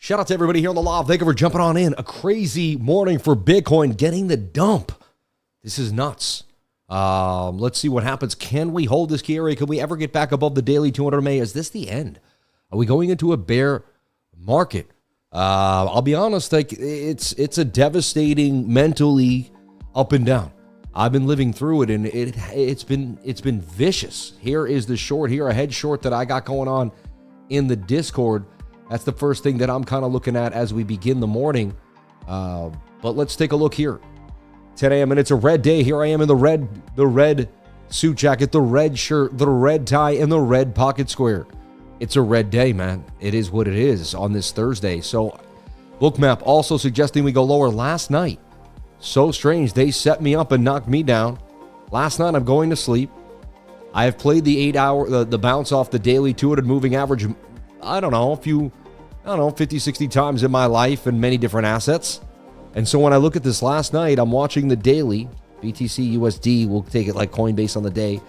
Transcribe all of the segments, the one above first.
Shout out to everybody here on the live. Thank you for jumping on in. A crazy morning for Bitcoin, getting the dump. This is nuts. Let's see what happens. Can we hold this key area? Can we ever get back above the daily 200 MA? Is this the end? Are we going into a bear market? I'll be honest, like it's a devastating mentally up and down. I've been living through it, and it's been vicious. Here is the short here, a head short that I got going on in the Discord. That's the first thing that I'm kind of looking at as we begin the morning. But let's take a look here. 10 a.m. and it's a red day. Here I am in the red suit jacket, the red shirt, the red tie, and the red pocket square. It's a red day, man. It is what it is on this Thursday. So BOOKMAP also suggesting we go lower last night. So strange. They set me up and knocked me down. Last night I'm going to sleep. I have played the 8 hour, the bounce off the daily 200 moving average, I don't know, 50, 60 times in my life and many different assets. And so when I look at this last night, I'm watching the daily, BTC USD, we'll take it like Coinbase on the day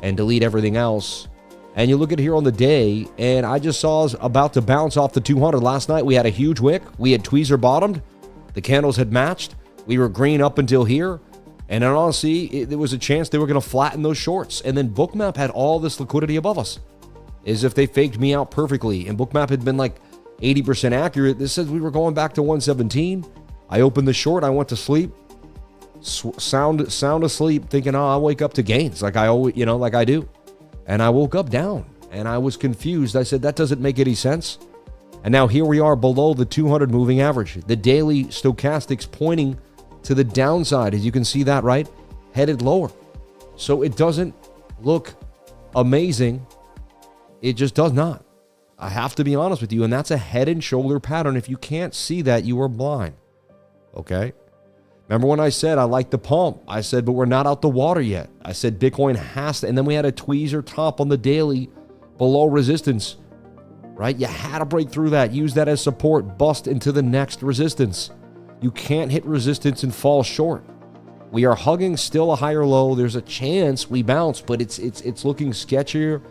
and delete everything else. And you look at here on the day, and I just saw us about to bounce off the 200. Last night, we had a huge wick. We had tweezer bottomed. The candles had matched. We were green up until here. And then honestly, there was a chance they were going to flatten those shorts. And then BOOKMAP had all this liquidity above us, as if they faked me out perfectly. And BOOKMAP had been like 80% accurate. This says we were going back to 117. I opened the short. I went to sleep. Sound asleep, thinking, oh, I'll wake up to gains like I always, like I do. And I woke up down, and I was confused. I said, that doesn't make any sense. And now here we are below the 200 moving average. The daily stochastics pointing to the downside, as you can see that, right? Headed lower. So it doesn't look amazing. It just does not. I have to be honest with you, and that's a head and shoulder pattern. If you can't see that, you are blind. Okay? Remember when I said I like the pump? I said, but we're not out the water yet. I said Bitcoin has to, and then we had a tweezer top on the daily below resistance, right? You had to break through that, use that as support, bust into the next resistance. You can't hit resistance and fall short. We are hugging still a higher low. There's a chance we bounce, but it's looking sketchier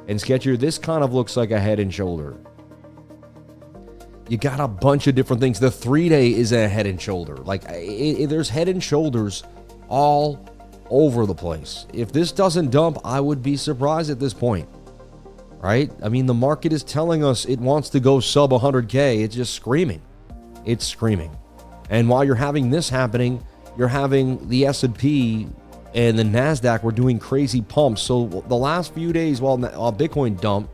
and sketchier. This kind of looks like a head and shoulder. You got a bunch of different things. The 3-day is a head and shoulder. Like there's head and shoulders all over the place. If this doesn't dump, I would be surprised at this point, right? I mean, the market is telling us it wants to go sub 100K. It's just screaming. It's screaming. And while you're having this happening, you're having the S&P and the NASDAQ were doing crazy pumps. So the last few days while Bitcoin dumped,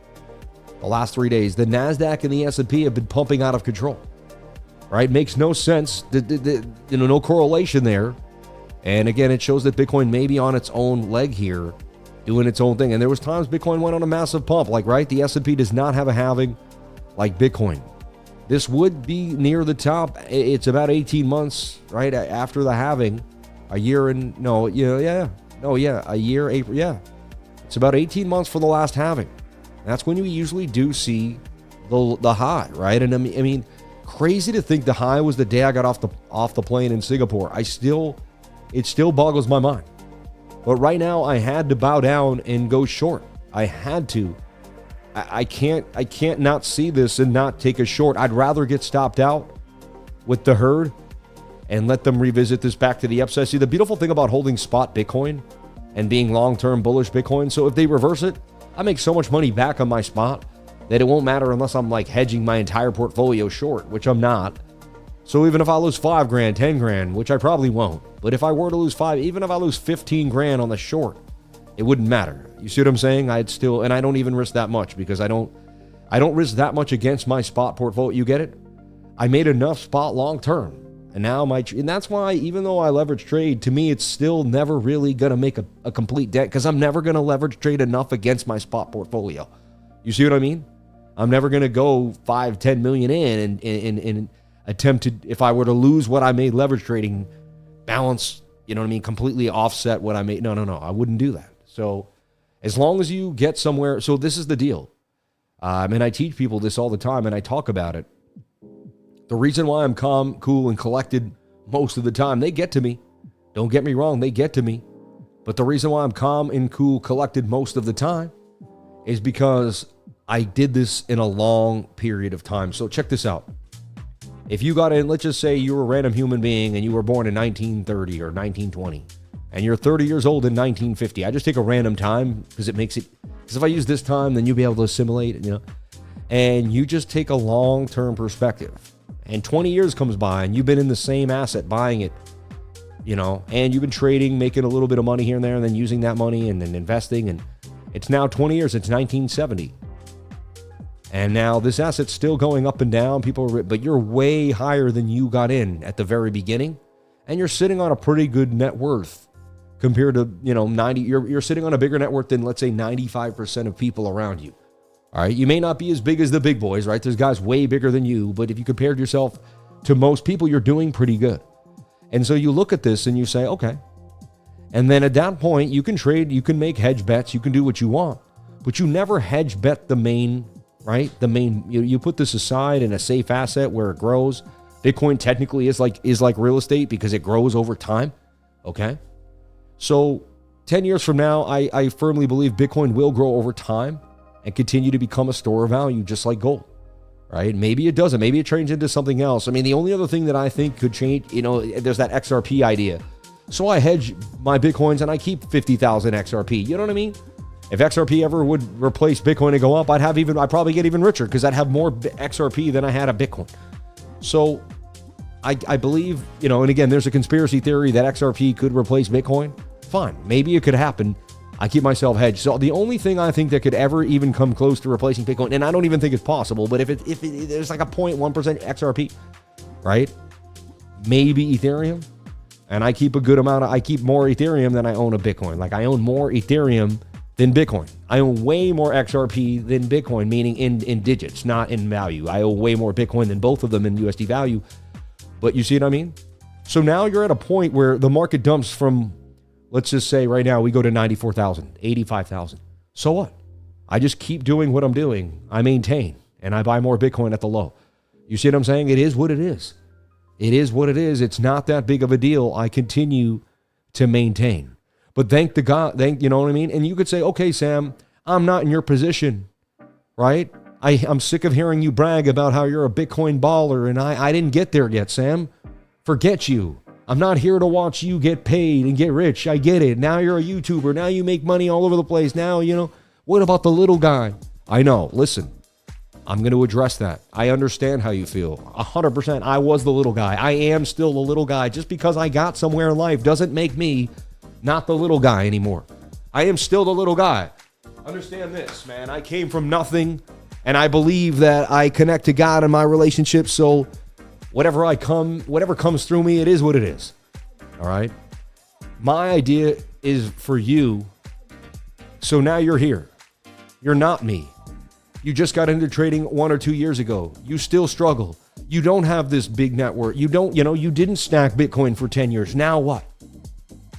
the last 3 days, the NASDAQ and the S&P have been pumping out of control, right? Makes no sense. No correlation there. And again, it shows that Bitcoin may be on its own leg here, doing its own thing. And there was times Bitcoin went on a massive pump, like, right? The S&P does not have a halving like Bitcoin. This would be near the top. It's about 18 months, right, after the halving. A year and, a year, April, yeah. It's about 18 months for the last halving. That's when you usually do see the high, right? And I mean, crazy to think the high was the day I got off the plane in Singapore. It still boggles my mind. But right now, I had to bow down and go short. I had to. I can't not see this and not take a short. I'd rather get stopped out with the herd and let them revisit this back to the upside. See, the beautiful thing about holding spot Bitcoin and being long-term bullish Bitcoin, so if they reverse it, I make so much money back on my spot that it won't matter unless I'm like hedging my entire portfolio short, which I'm not. So even if I lose 5 grand, 10 grand, which I probably won't, but if I were to lose 5, even if I lose 15 grand on the short, it wouldn't matter. You see what I'm saying? I'd still, and I don't even risk that much because I don't risk that much against my spot portfolio. You get it? I made enough spot long term. And now and that's why even though I leverage trade, to me, it's still never really going to make a complete dent because I'm never going to leverage trade enough against my spot portfolio. You see what I mean? I'm never going to go 5-10 million in and attempt to, if I were to lose what I made leverage trading, balance, completely offset what I made. No, I wouldn't do that. So as long as you get somewhere, so this is the deal. And I teach people this all the time and I talk about it. The reason why I'm calm, cool, and collected most of the time, they get to me. Don't get me wrong, they get to me. But the reason why I'm calm and cool, collected most of the time is because I did this in a long period of time. So check this out. If you got in, let's just say you were a random human being and you were born in 1930 or 1920, and you're 30 years old in 1950. I just take a random time because it makes it, because if I use this time, then you'll be able to assimilate, and you just take a long-term perspective. And 20 years comes by and you've been in the same asset buying it, and you've been trading, making a little bit of money here and there, and then using that money and then investing. And it's now 20 years. It's 1970. And now this asset's still going up and down. But you're way higher than you got in at the very beginning. And you're sitting on a pretty good net worth compared to, 90. You're sitting on a bigger net worth than, let's say, 95% of people around you. All right. You may not be as big as the big boys, right? There's guys way bigger than you. But if you compared yourself to most people, you're doing pretty good. And so you look at this and you say, okay. And then at that point, you can trade, you can make hedge bets, you can do what you want. But you never hedge bet the main, right? The main, you put this aside in a safe asset where it grows. Bitcoin technically is like real estate because it grows over time. Okay. So 10 years from now, I firmly believe Bitcoin will grow over time and continue to become a store of value, just like gold, right? Maybe it doesn't. Maybe it turns into something else. I mean, the only other thing that I think could change, there's that XRP idea. So I hedge my Bitcoins and I keep 50,000 XRP. You know what I mean? If XRP ever would replace Bitcoin and go up, I'd probably get even richer because I'd have more XRP than I had of Bitcoin. So I believe, and again, there's a conspiracy theory that XRP could replace Bitcoin. Fine. Maybe it could happen. I keep myself hedged. So the only thing I think that could ever even come close to replacing Bitcoin, and I don't even think it's possible, but if there's like a 0.1% XRP, right? Maybe Ethereum. And I keep I keep more Ethereum than I own a Bitcoin. Like I own more Ethereum than Bitcoin. I own way more XRP than Bitcoin, meaning in digits, not in value. I own way more Bitcoin than both of them in USD value. But you see what I mean? So now you're at a point where the market dumps from, let's just say right now we go to 94,000, 85,000. So what? I just keep doing what I'm doing. I maintain and I buy more Bitcoin at the low. You see what I'm saying? It is what it is. It is what it is. It's not that big of a deal. I continue to maintain. But thank God, you know what I mean? And you could say, okay, Sam, I'm not in your position, right? I'm sick of hearing you brag about how you're a Bitcoin baller, and I didn't get there yet, Sam. Forget you. I'm not here to watch you get paid and get rich. I get it. Now you're a YouTuber. Now you make money all over the place. Now, what about the little guy? I know. Listen, I'm going to address that. I understand how you feel. 100%. I was the little guy. I am still the little guy. Just because I got somewhere in life doesn't make me not the little guy anymore. I am still the little guy. Understand this, man. I came from nothing, and I believe that I connect to God in my relationship. So whatever comes through me, it is what it is. All right. My idea is for you. So now you're here. You're not me. You just got into trading 1 or 2 years ago. You still struggle. You don't have this big network. You didn't stack Bitcoin for 10 years. Now what?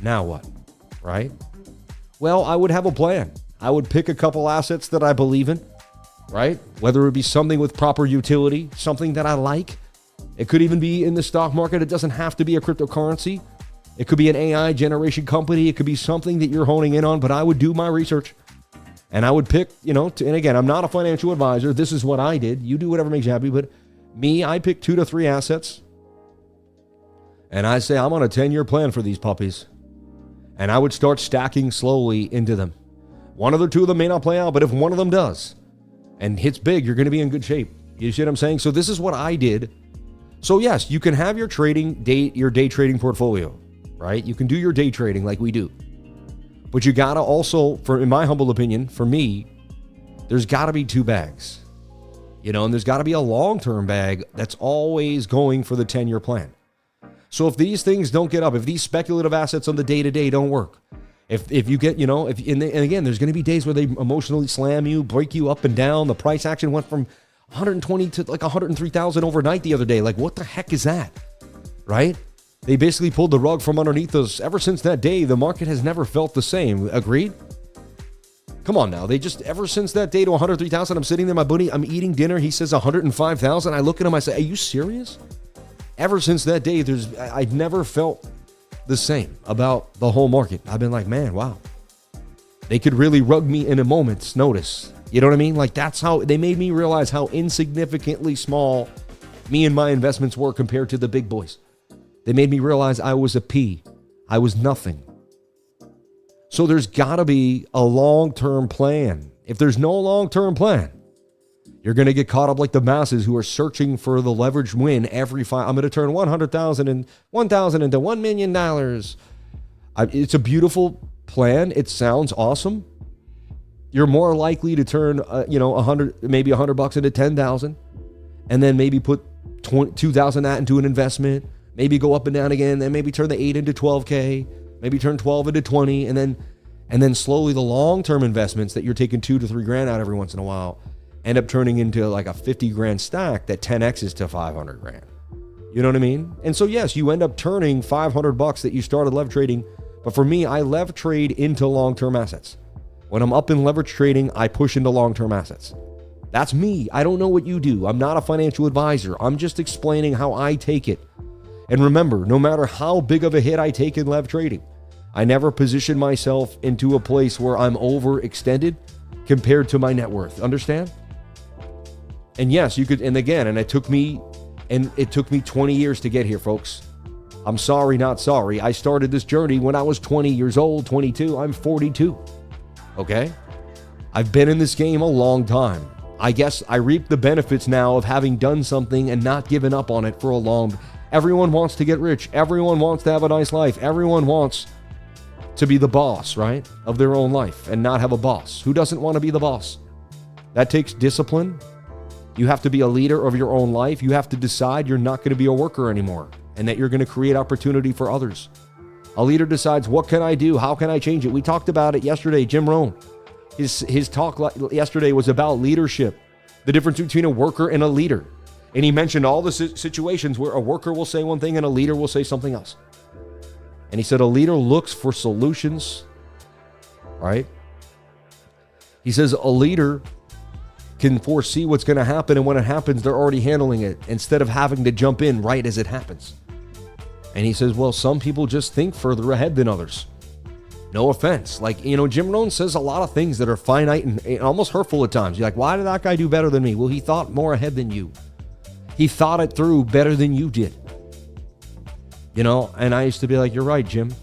Now what? Right? Well, I would have a plan. I would pick a couple assets that I believe in, right? Whether it be something with proper utility, something that I like. It could even be in the stock market. It doesn't have to be a cryptocurrency. It could be an AI generation company. It could be something that you're honing in on, but I would do my research. And I would pick, and again, I'm not a financial advisor. This is what I did. You do whatever makes you happy. But me, I pick 2 to 3 assets. And I say, I'm on a 10-year plan for these puppies. And I would start stacking slowly into them. 1 of the 2 of them may not play out, but if one of them does and hits big, you're going to be in good shape. You see what I'm saying? So this is what I did. So yes, you can have your day trading portfolio, right? You can do your day trading like we do. But you gotta also, in my humble opinion, for me, there's gotta be 2 bags. And there's gotta be a long-term bag that's always going for the 10-year plan. So if these things don't get up, if these speculative assets on the day-to-day don't work, if you get, and again, there's gonna be days where they emotionally slam you, break you up and down. The price action went from 120 to like 103,000 overnight the other day. Like, what the heck is that? Right? They basically pulled the rug from underneath us. Ever since that day, the market has never felt the same. Agreed? Come on now. Ever since that day to 103,000, I'm sitting there, my buddy, I'm eating dinner. He says 105,000. I look at him, I say, are you serious? Ever since that day, I've never felt the same about the whole market. I've been like, man, wow. They could really rug me in a moment's notice. You know what I mean? Like, that's how they made me realize how insignificantly small me and my investments were compared to the big boys. They made me realize I was a P. I was nothing. So there's got to be a long-term plan. If there's no long-term plan, you're going to get caught up like the masses who are searching for the leveraged win every I'm going to turn 100,000 and 1,000 into $1 million. It's a beautiful plan. It sounds awesome. You're more likely to turn, 100, maybe $100 into 10,000, and then maybe put 2,000 that into an investment. Maybe go up and down again, then maybe turn the 8 into 12K, maybe turn 12 into 20, and then slowly the long-term investments that you're taking 2 to 3 grand out every once in a while end up turning into like a 50 grand stack that 10x's to 500 grand. You know what I mean? And so yes, you end up turning $500 that you started lev trading, but for me, I lev trade into long-term assets. When I'm up in leverage trading, I push into long-term assets. That's me. I don't know what you do. I'm not a financial advisor. I'm just explaining how I take it. And remember, no matter how big of a hit I take in lev trading, I never position myself into a place where I'm overextended compared to my net worth. Understand? And yes, you could, and it took me 20 years to get here, folks. I'm sorry, not sorry. I started this journey when I was 20 years old, 22. I'm 42. Okay? I've been in this game a long time. I guess I reap the benefits now of having done something and not given up on it for a long time. Everyone wants to get rich. Everyone wants to have a nice life. Everyone wants to be the boss, right, of their own life and not have a boss. Who doesn't want to be the boss? That takes discipline. You have to be a leader of your own life. You have to decide you're not going to be a worker anymore and that you're going to create opportunity for others. A leader decides, what can I do? How can I change it? We talked about it yesterday. Jim Rohn, his talk yesterday was about leadership, the difference between a worker and a leader. And he mentioned all the situations where a worker will say one thing and a leader will say something else. And he said a leader looks for solutions, right? He says a leader can foresee what's going to happen, and when it happens, they're already handling it instead of having to jump in right as it happens. And he says, well, some people just think further ahead than others. No offense. Like, Jim Rohn says a lot of things that are finite and almost hurtful at times. You're like, why did that guy do better than me? Well, he thought more ahead than you. He thought it through better than you did. And I used to be like, you're right, Jim.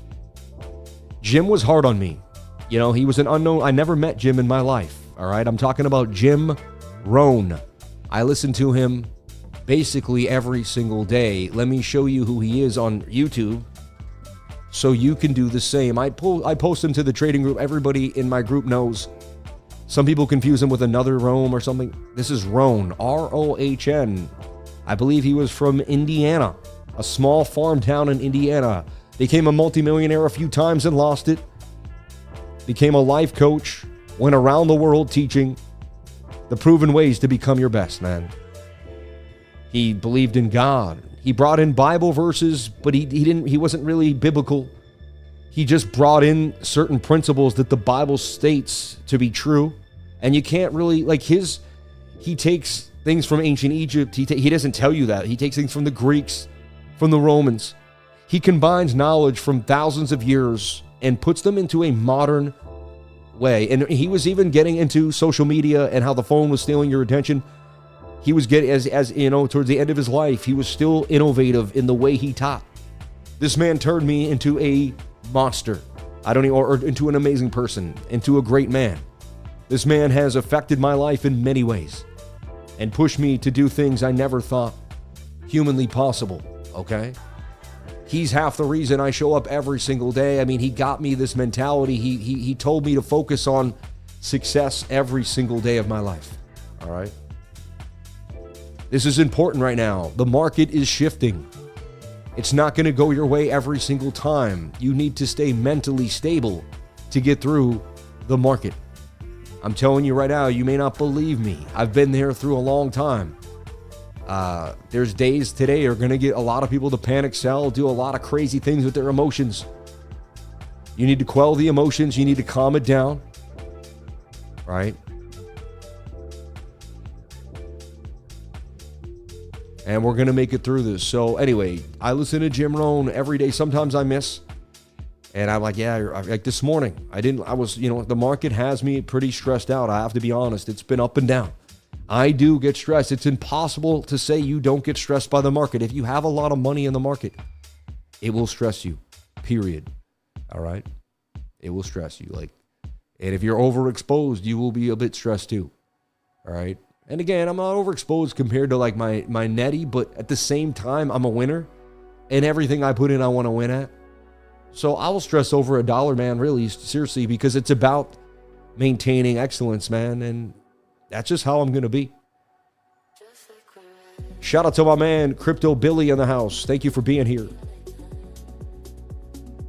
Jim was hard on me. He was an unknown. I never met Jim in my life. All right. I'm talking about Jim Rohn. I listen to him basically every single day. Let me show you who he is on YouTube so you can do the same. I post him to the trading group. Everybody in my group knows. Some people confuse him with another Rohn or something. This is Rohn, R-O-H-N. I believe he was from Indiana, a small farm town in Indiana. Became a multimillionaire a few times and lost it. Became a life coach. Went around the world teaching the proven ways to become your best, man. He believed in God. He brought in Bible verses, but he wasn't really biblical. He just brought in certain principles that the Bible states to be true. And you can't really, he takes things from ancient Egypt. He doesn't tell you that. He takes things from the Greeks, from the Romans. He combines knowledge from thousands of years and puts them into a modern way. And he was even getting into social media and how the phone was stealing your attention. He was getting, towards the end of his life, he was still innovative in the way he taught. This man turned me into a monster. Or into an amazing person, into a great man. This man has affected my life in many ways and pushed me to do things I never thought humanly possible, okay? He's half the reason I show up every single day. I mean, he got me this mentality. He told me to focus on success every single day of my life, all right? This is important right now. The market is shifting. It's not going to go your way every single time. You need to stay mentally stable to get through the market. I'm telling you right now, you may not believe me. I've been there through a long time. There's days today are going to get a lot of people to panic sell, do a lot of crazy things with their emotions. You need to quell the emotions. You need to calm it down, right? And we're going to make it through this. So anyway, I listen to Jim Rohn every day. Sometimes I miss. And I'm like, like this morning, the market has me pretty stressed out. I have to be honest. It's been up and down. I do get stressed. It's impossible to say you don't get stressed by the market. If you have a lot of money in the market, it will stress you, period. All right? It will stress you. And if you're overexposed, you will be a bit stressed too. All right? And again, I'm not overexposed compared to like my netty, but at the same time, I'm a winner. And everything I put in, I want to win at. So I will stress over $1, man, really, seriously, because it's about maintaining excellence, man. And that's just how I'm going to be. Shout out to my man, Crypto Billy in the house. Thank you for being here.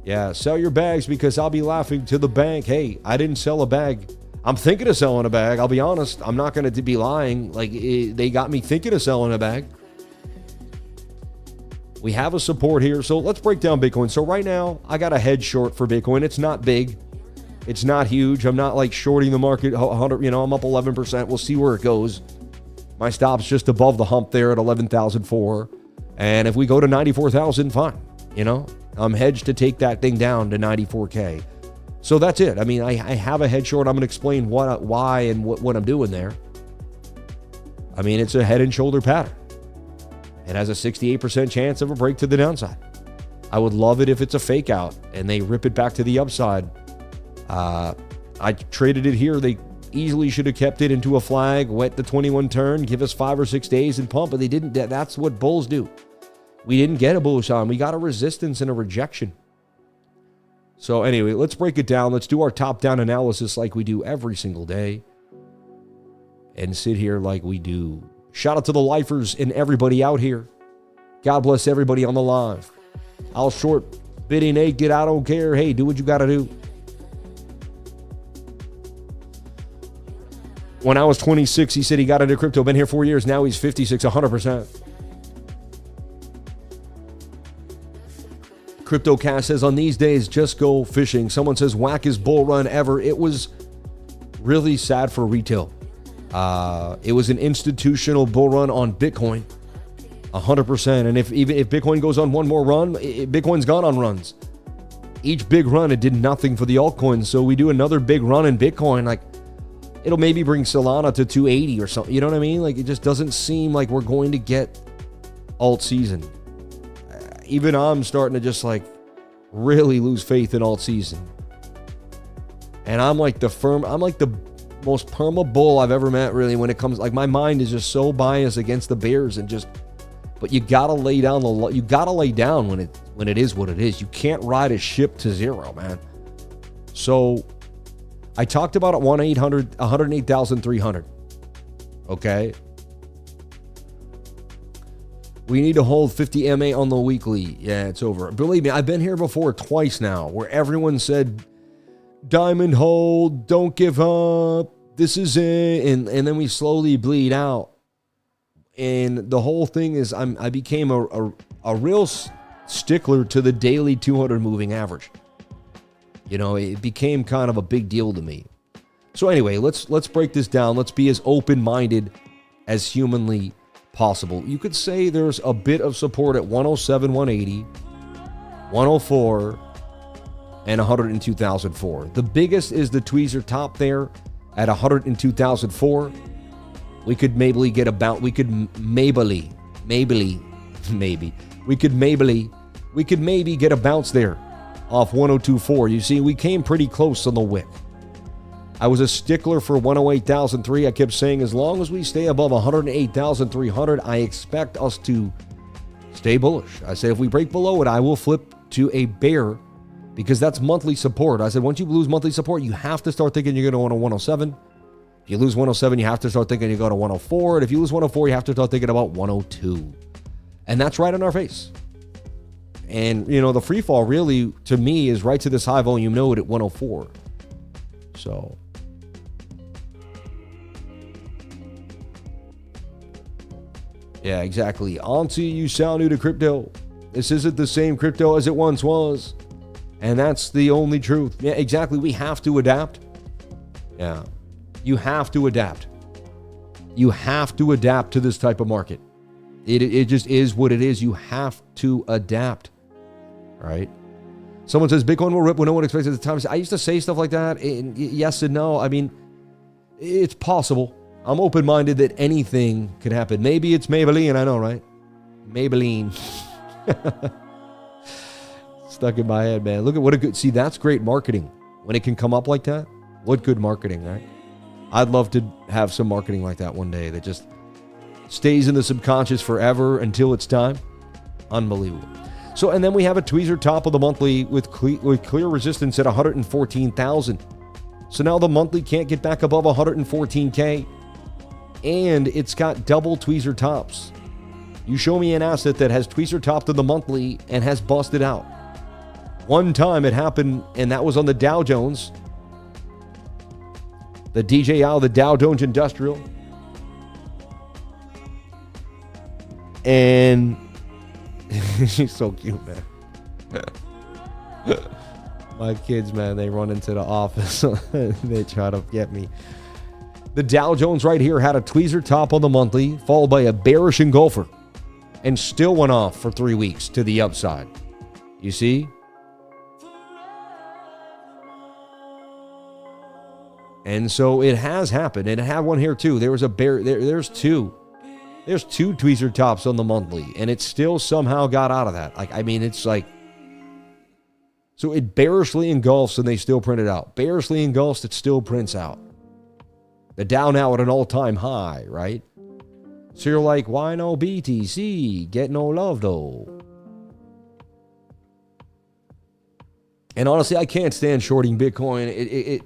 Yeah, sell your bags because I'll be laughing to the bank. Hey, I didn't sell a bag. I'm thinking of selling a bag. I'll be honest. I'm not going to be lying. They got me thinking of selling a bag. We have a support here. So let's break down Bitcoin. So right now, I got a head short for Bitcoin. It's not big. It's not huge. I'm not like shorting the market 100, I'm up 11%. We'll see where it goes. My stop's just above the hump there at 11,004. And if we go to 94,000, fine. I'm hedged to take that thing down to 94K. So that's it. I mean, I have a head short. I'm going to explain why and what I'm doing there. I mean, it's a head and shoulder pattern. It has a 68% chance of a break to the downside. I would love it if it's a fake out and they rip it back to the upside. I traded it here. They easily should have kept it into a flag, wet the 21 turn, give us 5 or 6 days and pump, but they didn't. That's what bulls do. We didn't get a bullish on. We got a resistance and a rejection. So anyway, let's break it down. Let's do our top-down analysis like we do every single day and sit here like we do. Shout out to the lifers and everybody out here. God bless everybody on the live. I'll short bidding naked. I don't care. Hey, do what you got to do. When I was 26, he said he got into crypto. Been here 4 years. Now he's 56, 100%. CryptoCast says, on these days, just go fishing. Someone says, wackest bull run ever. It was really sad for retail. It was an institutional bull run on Bitcoin, 100%. And if Bitcoin goes on one more run, Bitcoin's gone on runs. Each big run, it did nothing for the altcoins. So we do another big run in Bitcoin, like it'll maybe bring Solana to 280 or something. You know what I mean? Like it just doesn't seem like we're going to get alt season. Even I'm starting to just like really lose faith in alt season. And I'm like the most perma bull I've ever met, really, when it comes, like my mind is just so biased against the bears and just, but you gotta lay down you gotta lay down when it is what it is. You can't ride a ship to zero, man. So I talked about it 108,300. Okay. We need to hold 50 MA on the weekly. Yeah, it's over. Believe me, I've been here before twice now where everyone said, diamond hold, don't give up, this is it. And then we slowly bleed out. And the whole thing is I became a real stickler to the daily 200 moving average. It became kind of a big deal to me. So anyway, let's break this down. Let's be as open-minded as humanly possible. You could say there's a bit of support at 107, 180, 104, and 102,004. The biggest is the tweezer top there at 102,004. We could maybe get about, we could maybe get a bounce there off 102.4. You see, we came pretty close on the wick. I was a stickler for 108,003. I kept saying, as long as we stay above 108,300, I expect us to stay bullish. I said, if we break below it, I will flip to a bear because that's monthly support. I said, once you lose monthly support, you have to start thinking you're going to go to 107. If you lose 107, you have to start thinking you go to 104. And if you lose 104, you have to start thinking about 102. And that's right in our face. And, the free fall really, to me, is right to this high volume node at 104. So yeah, exactly. Auntie, you sound new to crypto. This isn't the same crypto as it once was. And that's the only truth. Yeah, exactly. We have to adapt. Yeah. You have to adapt. You have to adapt to this type of market. It just is what it is. You have to adapt. Right? Someone says Bitcoin will rip when no one expects it at the time. I used to say stuff like that. And yes and no. I mean, it's possible. I'm open-minded that anything could happen. Maybe it's Maybelline, I know, right? Maybelline. Stuck in my head, man. Look at what a good... See, that's great marketing. When it can come up like that, what good marketing, right? I'd love to have some marketing like that one day that just stays in the subconscious forever until it's time. Unbelievable. So, and then we have a tweezer top of the monthly with clear resistance at 114,000. So now the monthly can't get back above 114K. And it's got double tweezer tops. You show me an asset that has tweezer topped to the monthly and has busted out. One time it happened, and that was on the Dow Jones. The DJI, the Dow Jones Industrial. And she's so cute, man. My kids, man, they run into the office. They try to get me. The Dow Jones right here had a tweezer top on the monthly, followed by a bearish engulfer, and still went off for 3 weeks to the upside. You see? And so it has happened. And it had one here too. There was a bear. There's two. There's two tweezer tops on the monthly, and it still somehow got out of that. Like, I mean, it's like, so it bearishly engulfs and they still print it out. Bearishly engulfs, it still prints out. The Dow now at an all-time high, right? So you're like, why no BTC? Get no love though. And honestly, I can't stand shorting Bitcoin.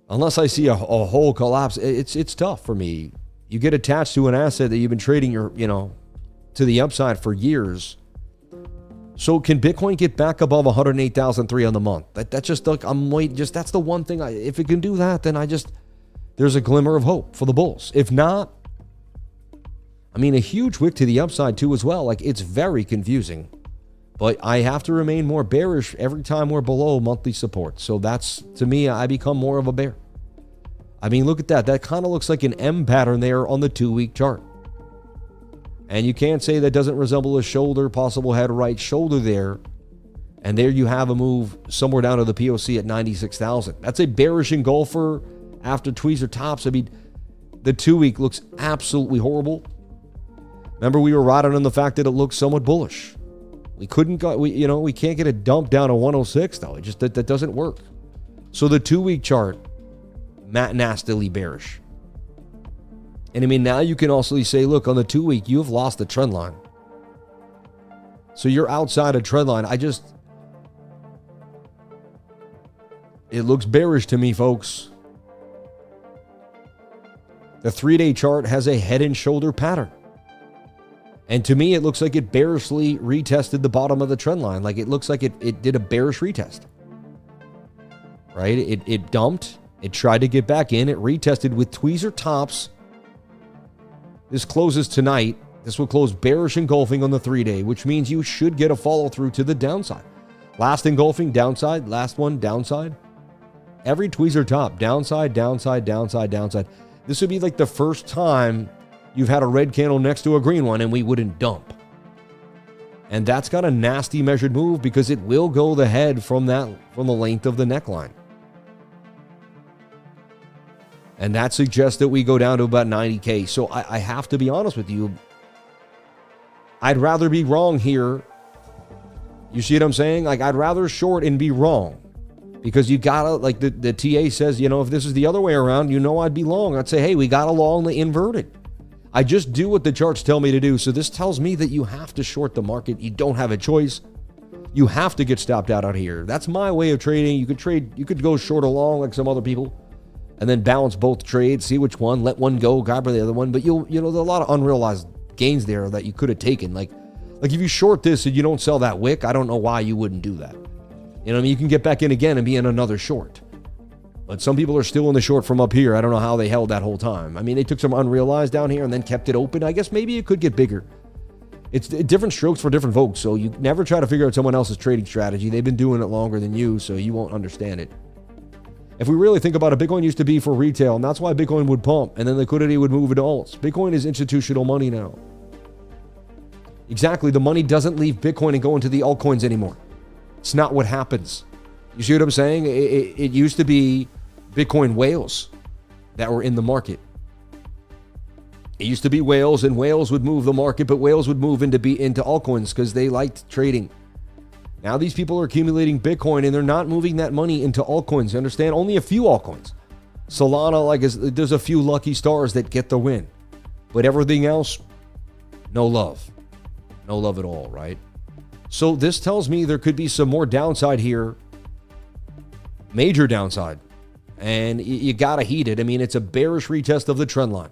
Unless I see a whole collapse, it's tough for me. You get attached to an asset that you've been trading to the upside for years. So can Bitcoin get back above 108,003 on the month? That's just like, I'm waiting. Just that's the one thing. If it can do that, then there's a glimmer of hope for the bulls. If not, I mean, a huge wick to the upside too as well. Like, it's very confusing. But I have to remain more bearish every time we're below monthly support. So that's, to me, I become more of a bear. I mean, look at that. That kind of looks like an M pattern there on the 2-week chart. And you can't say that doesn't resemble a shoulder, possible head right shoulder there. And there you have a move somewhere down to the POC at 96,000. That's a bearish engulfer after tweezer tops. I mean, the 2-week looks absolutely horrible. Remember, we were riding on the fact that it looks somewhat bullish. We couldn't go, we can't get a dump down to 106 though. It just, that doesn't work. So the 2-week chart, nastily bearish. And I mean, now you can also say, look, on the 2-week, you have lost the trend line. So you're outside a trend line. It looks bearish to me, folks. The 3-day chart has a head and shoulder pattern. And to me, it looks like it bearishly retested the bottom of the trend line. Like, it looks like it did a bearish retest. Right? It dumped. It tried to get back in. It retested with tweezer tops. This closes tonight. This will close bearish engulfing on the 3-day, which means you should get a follow through to the downside. Last engulfing, downside. Last one, downside. Every tweezer top, downside, downside, downside, downside. This would be like the first time you've had a red candle next to a green one and we wouldn't dump. And that's got a nasty measured move because it will go the head from the length of the neckline. And that suggests that we go down to about 90K. So I have to be honest with you. I'd rather be wrong here. You see what I'm saying? Like, I'd rather short and be wrong. Because you gotta, like the TA says, if this is the other way around, I'd be long. I'd say, hey, we got to long the inverted. I just do what the charts tell me to do. So this tells me that you have to short the market. You don't have a choice. You have to get stopped out here. That's my way of trading. You could go short or long like some other people. And then balance both trades, see which one, let one go, grab the other one. But there's a lot of unrealized gains there that you could have taken. Like if you short this and you don't sell that wick, I don't know why you wouldn't do that. You can get back in again and be in another short. But some people are still in the short from up here. I don't know how they held that whole time. I mean, they took some unrealized down here and then kept it open. I guess maybe it could get bigger. It's different strokes for different folks. So you never try to figure out someone else's trading strategy. They've been doing it longer than you, so you won't understand it. If we really think about it, Bitcoin used to be for retail, and that's why Bitcoin would pump, and then liquidity would move into alts. Bitcoin is institutional money now. Exactly. The money doesn't leave Bitcoin and go into the altcoins anymore. It's not what happens. You see what I'm saying? It used to be Bitcoin whales that were in the market. It used to be whales, and whales would move the market, but whales would move into altcoins because they liked trading. Now these people are accumulating Bitcoin, and they're not moving that money into altcoins. You understand? Only a few altcoins. Solana, there's a few lucky stars that get the win. But everything else, no love. No love at all, right? So this tells me there could be some more downside here. Major downside. And you got to heed it. I mean, it's a bearish retest of the trend line.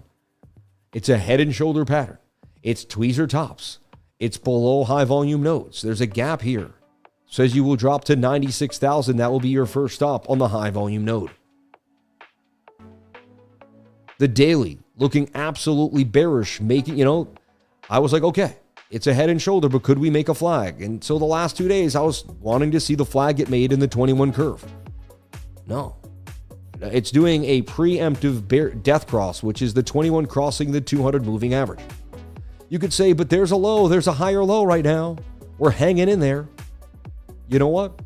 It's a head and shoulder pattern. It's tweezer tops. It's below high volume nodes. There's a gap here. Says you will drop to 96,000. That will be your first stop on the high volume node. The daily looking absolutely bearish, making, I was like, okay, it's a head and shoulder, but could we make a flag? And so the last 2 days, I was wanting to see the flag get made in the 21 curve. No. It's doing a preemptive death cross, which is the 21 crossing the 200 moving average. You could say, but there's a low, there's a higher low right now. We're hanging in there. You know what?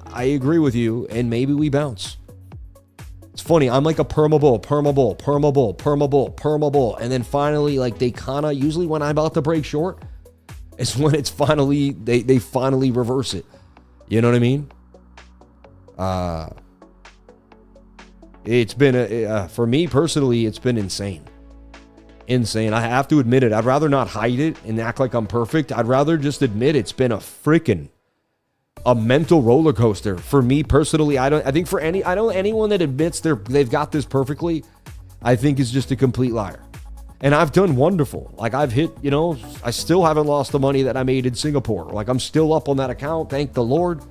I agree with you, and maybe we bounce. It's funny, I'm like a perma-bull, and then finally, they kind of, usually when I'm about to break short, is when it's finally, they finally reverse it. You know what I mean? It's been, for me personally, it's been insane. Insane. I have to admit it. I'd rather not hide it and act like I'm perfect. I'd rather just admit it's been a mental roller coaster for me personally. Anyone that admits they've got this perfectly, I think is just a complete liar. And I've done wonderful. I've hit, I still haven't lost the money that I made in Singapore. I'm still up on that account. Thank the Lord.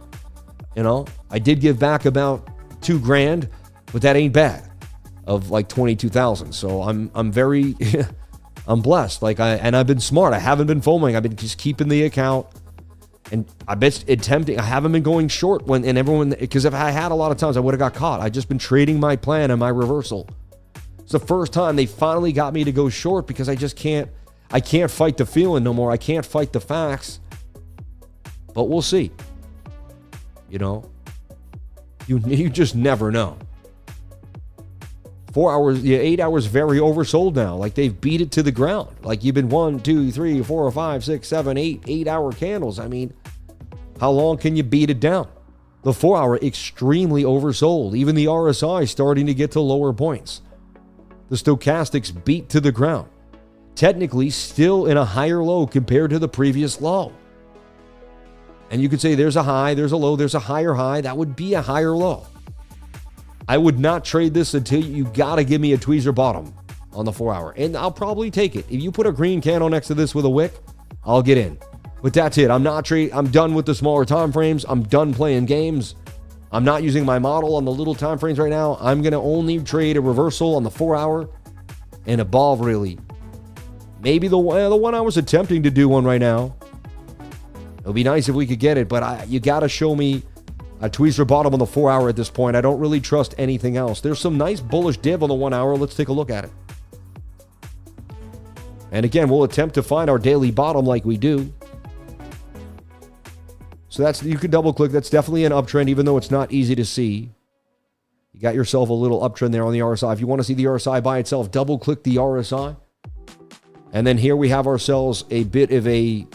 I did give back about $2,000, but that ain't bad, of 22,000. So I'm very, I'm blessed. And I've been smart. I haven't been foaming. I've been just keeping the account. And I bet attempting, I haven't been going short because if I had a lot of times, I would have got caught. I've just been trading my plan and my reversal. It's the first time they finally got me to go short because I can't fight the feeling no more. I can't fight the facts, but we'll see. You just never know. 4 hours, 8 hours, very oversold now. They've beat it to the ground. You've been 1, 2, 3, 4, 5, 6, 7, 8, 8 hour candles. I mean, how long can you beat it down? The 4 hour extremely oversold. Even the RSI starting to get to lower points. The stochastics beat to the ground. Technically still in a higher low compared to the previous low. And you could say there's a high, there's a low, there's a higher high. That would be a higher low. I would not trade this until you got to give me a tweezer bottom on the 4 hour. And I'll probably take it. If you put a green candle next to this with a wick, I'll get in. But that's it. I'm done with the smaller time frames. I'm done playing games. I'm not using my model on the little time frames right now. I'm going to only trade a reversal on the 4 hour and above, really. Maybe the 1 hour's attempting to do one right now. It would be nice if we could get it, but you got to show me a tweezer bottom on the 4 hour at this point. I don't really trust anything else. There's some nice bullish div on the 1 hour. Let's take a look at it. And again, we'll attempt to find our daily bottom like we do. So you can double click. That's definitely an uptrend, even though it's not easy to see. You got yourself a little uptrend there on the RSI. If you want to see the RSI by itself, double click the RSI. And then here we have ourselves a bit of a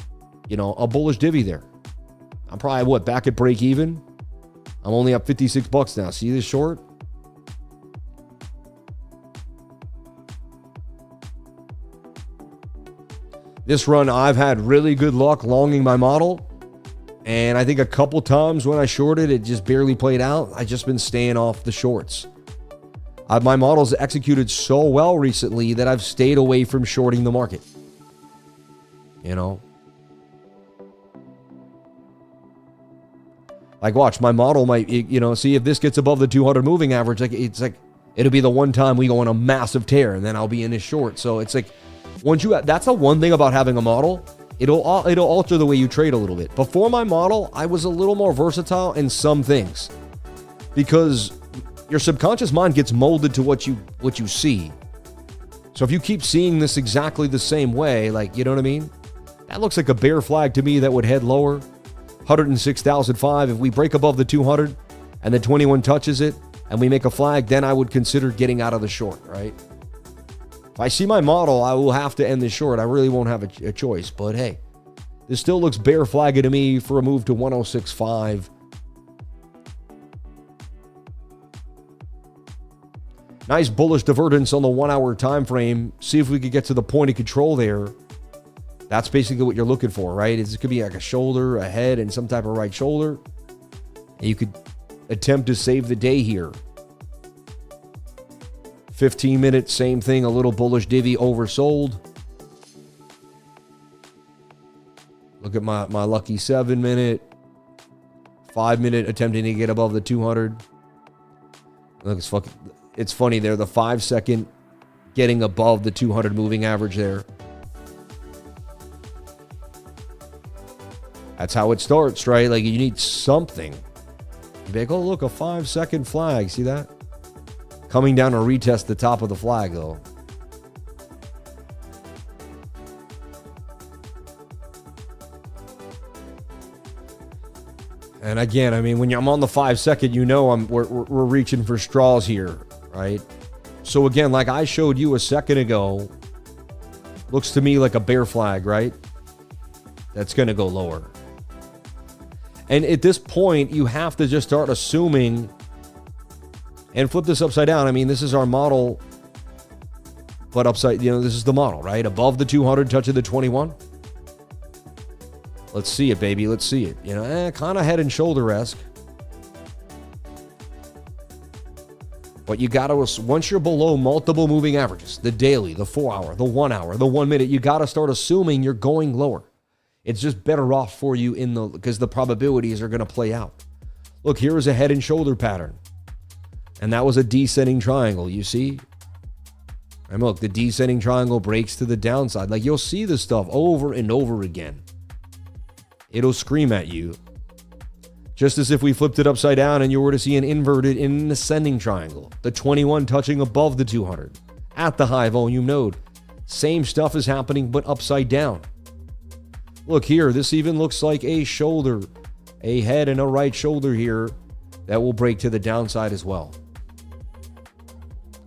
bullish divvy there. I'm probably, back at break even? I'm only up $56 now. See this short? This run, I've had really good luck longing my model. And I think a couple times when I shorted, it just barely played out. I've just been staying off the shorts. My model's executed so well recently that I've stayed away from shorting the market. Watch, my model might, see if this gets above the 200 moving average, it'll be the one time we go on a massive tear and then I'll be in a short. So it's that's the one thing about having a model. It'll alter the way you trade a little bit. Before my model, I was a little more versatile in some things because your subconscious mind gets molded to what you see. So if you keep seeing this exactly the same way, you know what I mean? That looks like a bear flag to me that would head lower. 106,005. If we break above the 200 and the 21 touches it and we make a flag, then I would consider getting out of the short, right? If I see my model, I will have to end this short. I really won't have a choice. But hey, this still looks bear flaggy to me for a move to 106.5. Nice bullish divergence on the 1 hour time frame. See if we could get to the point of control there. That's basically what you're looking for, right? It could be like a shoulder, a head, and some type of right shoulder. And you could attempt to save the day here. 15 minutes, same thing, a little bullish divvy oversold. Look at my lucky 7 minute, 5 minute attempting to get above the 200. Look, it's funny there, the 5 second getting above the 200 moving average there. That's how it starts, right? Like you need something. You'd be like, oh, look, a 5 second flag. See that? Coming down to retest the top of the flag, though. And again, I mean, when I'm on the 5 second, you know we're reaching for straws here, right? So again, like I showed you a second ago, looks to me like a bear flag, right? That's going to go lower. And at this point, you have to just start assuming and flip this upside down. I mean, this is our model, but upside, this is the model, right? Above the 200, touching the 21. Let's see it, baby. Let's see it. Kind of head and shoulder-esque. But you got to, once you're below multiple moving averages, the daily, the 4 hour, the 1 hour, the 1 minute, you got to start assuming you're going lower. It's just better off for you because the probabilities are going to play out. Look, here is a head and shoulder pattern. And that was a descending triangle, you see? And look, the descending triangle breaks to the downside. Like you'll see this stuff over and over again. It'll scream at you. Just as if we flipped it upside down and you were to see an inverted in an ascending triangle. The 21 touching above the 200 at the high volume node. Same stuff is happening, but upside down. Look here, this even looks like a shoulder, a head and a right shoulder here that will break to the downside as well.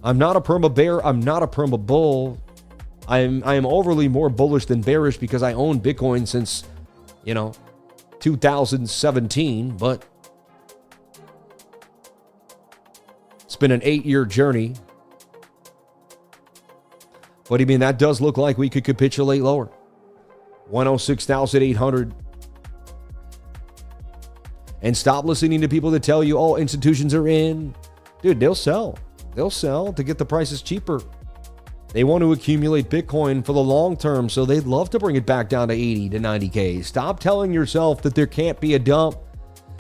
I'm not a perma bear. I'm not a perma bull. I am overly more bullish than bearish because I own Bitcoin since, 2017, but it's been an 8-year journey. But I mean, that does look like we could capitulate lower. 106,800. And stop listening to people that tell you, oh, institutions are in. Dude, they'll sell. They'll sell to get the prices cheaper. They want to accumulate Bitcoin for the long term, so they'd love to bring it back down to 80 to 90K. Stop telling yourself that there can't be a dump.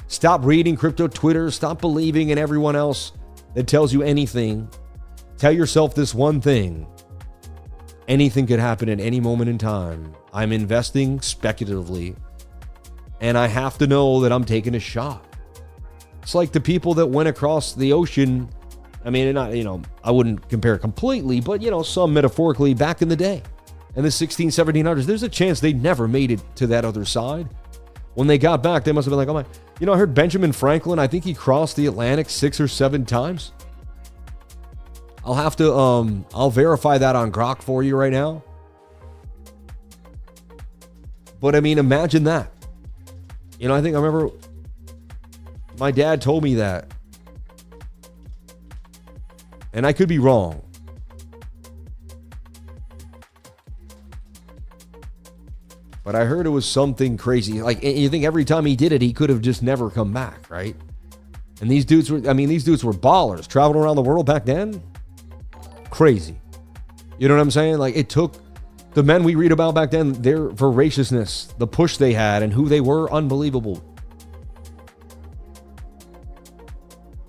Stop reading crypto Twitter. Stop believing in everyone else that tells you anything. Tell yourself this one thing. Anything could happen at any moment in time. I'm investing speculatively, and I have to know that I'm taking a shot. It's like the people that went across the ocean. I mean, not, I wouldn't compare completely, but, some metaphorically back in the day. In the 1700s, there's a chance they never made it to that other side. When they got back, they must have been like, oh my, I heard Benjamin Franklin, I think he crossed the Atlantic 6 or 7 times. I'll have to, I'll verify that on Grok for you right now. But I mean, imagine that. I remember my dad told me that. And I could be wrong. But I heard it was something crazy. Like, you think every time he did it, he could have just never come back, right? And these dudes were ballers. Traveling around the world back then. Crazy. You know what I'm saying? Like, it took the men we read about back then, their voraciousness, the push they had, and who they were, unbelievable.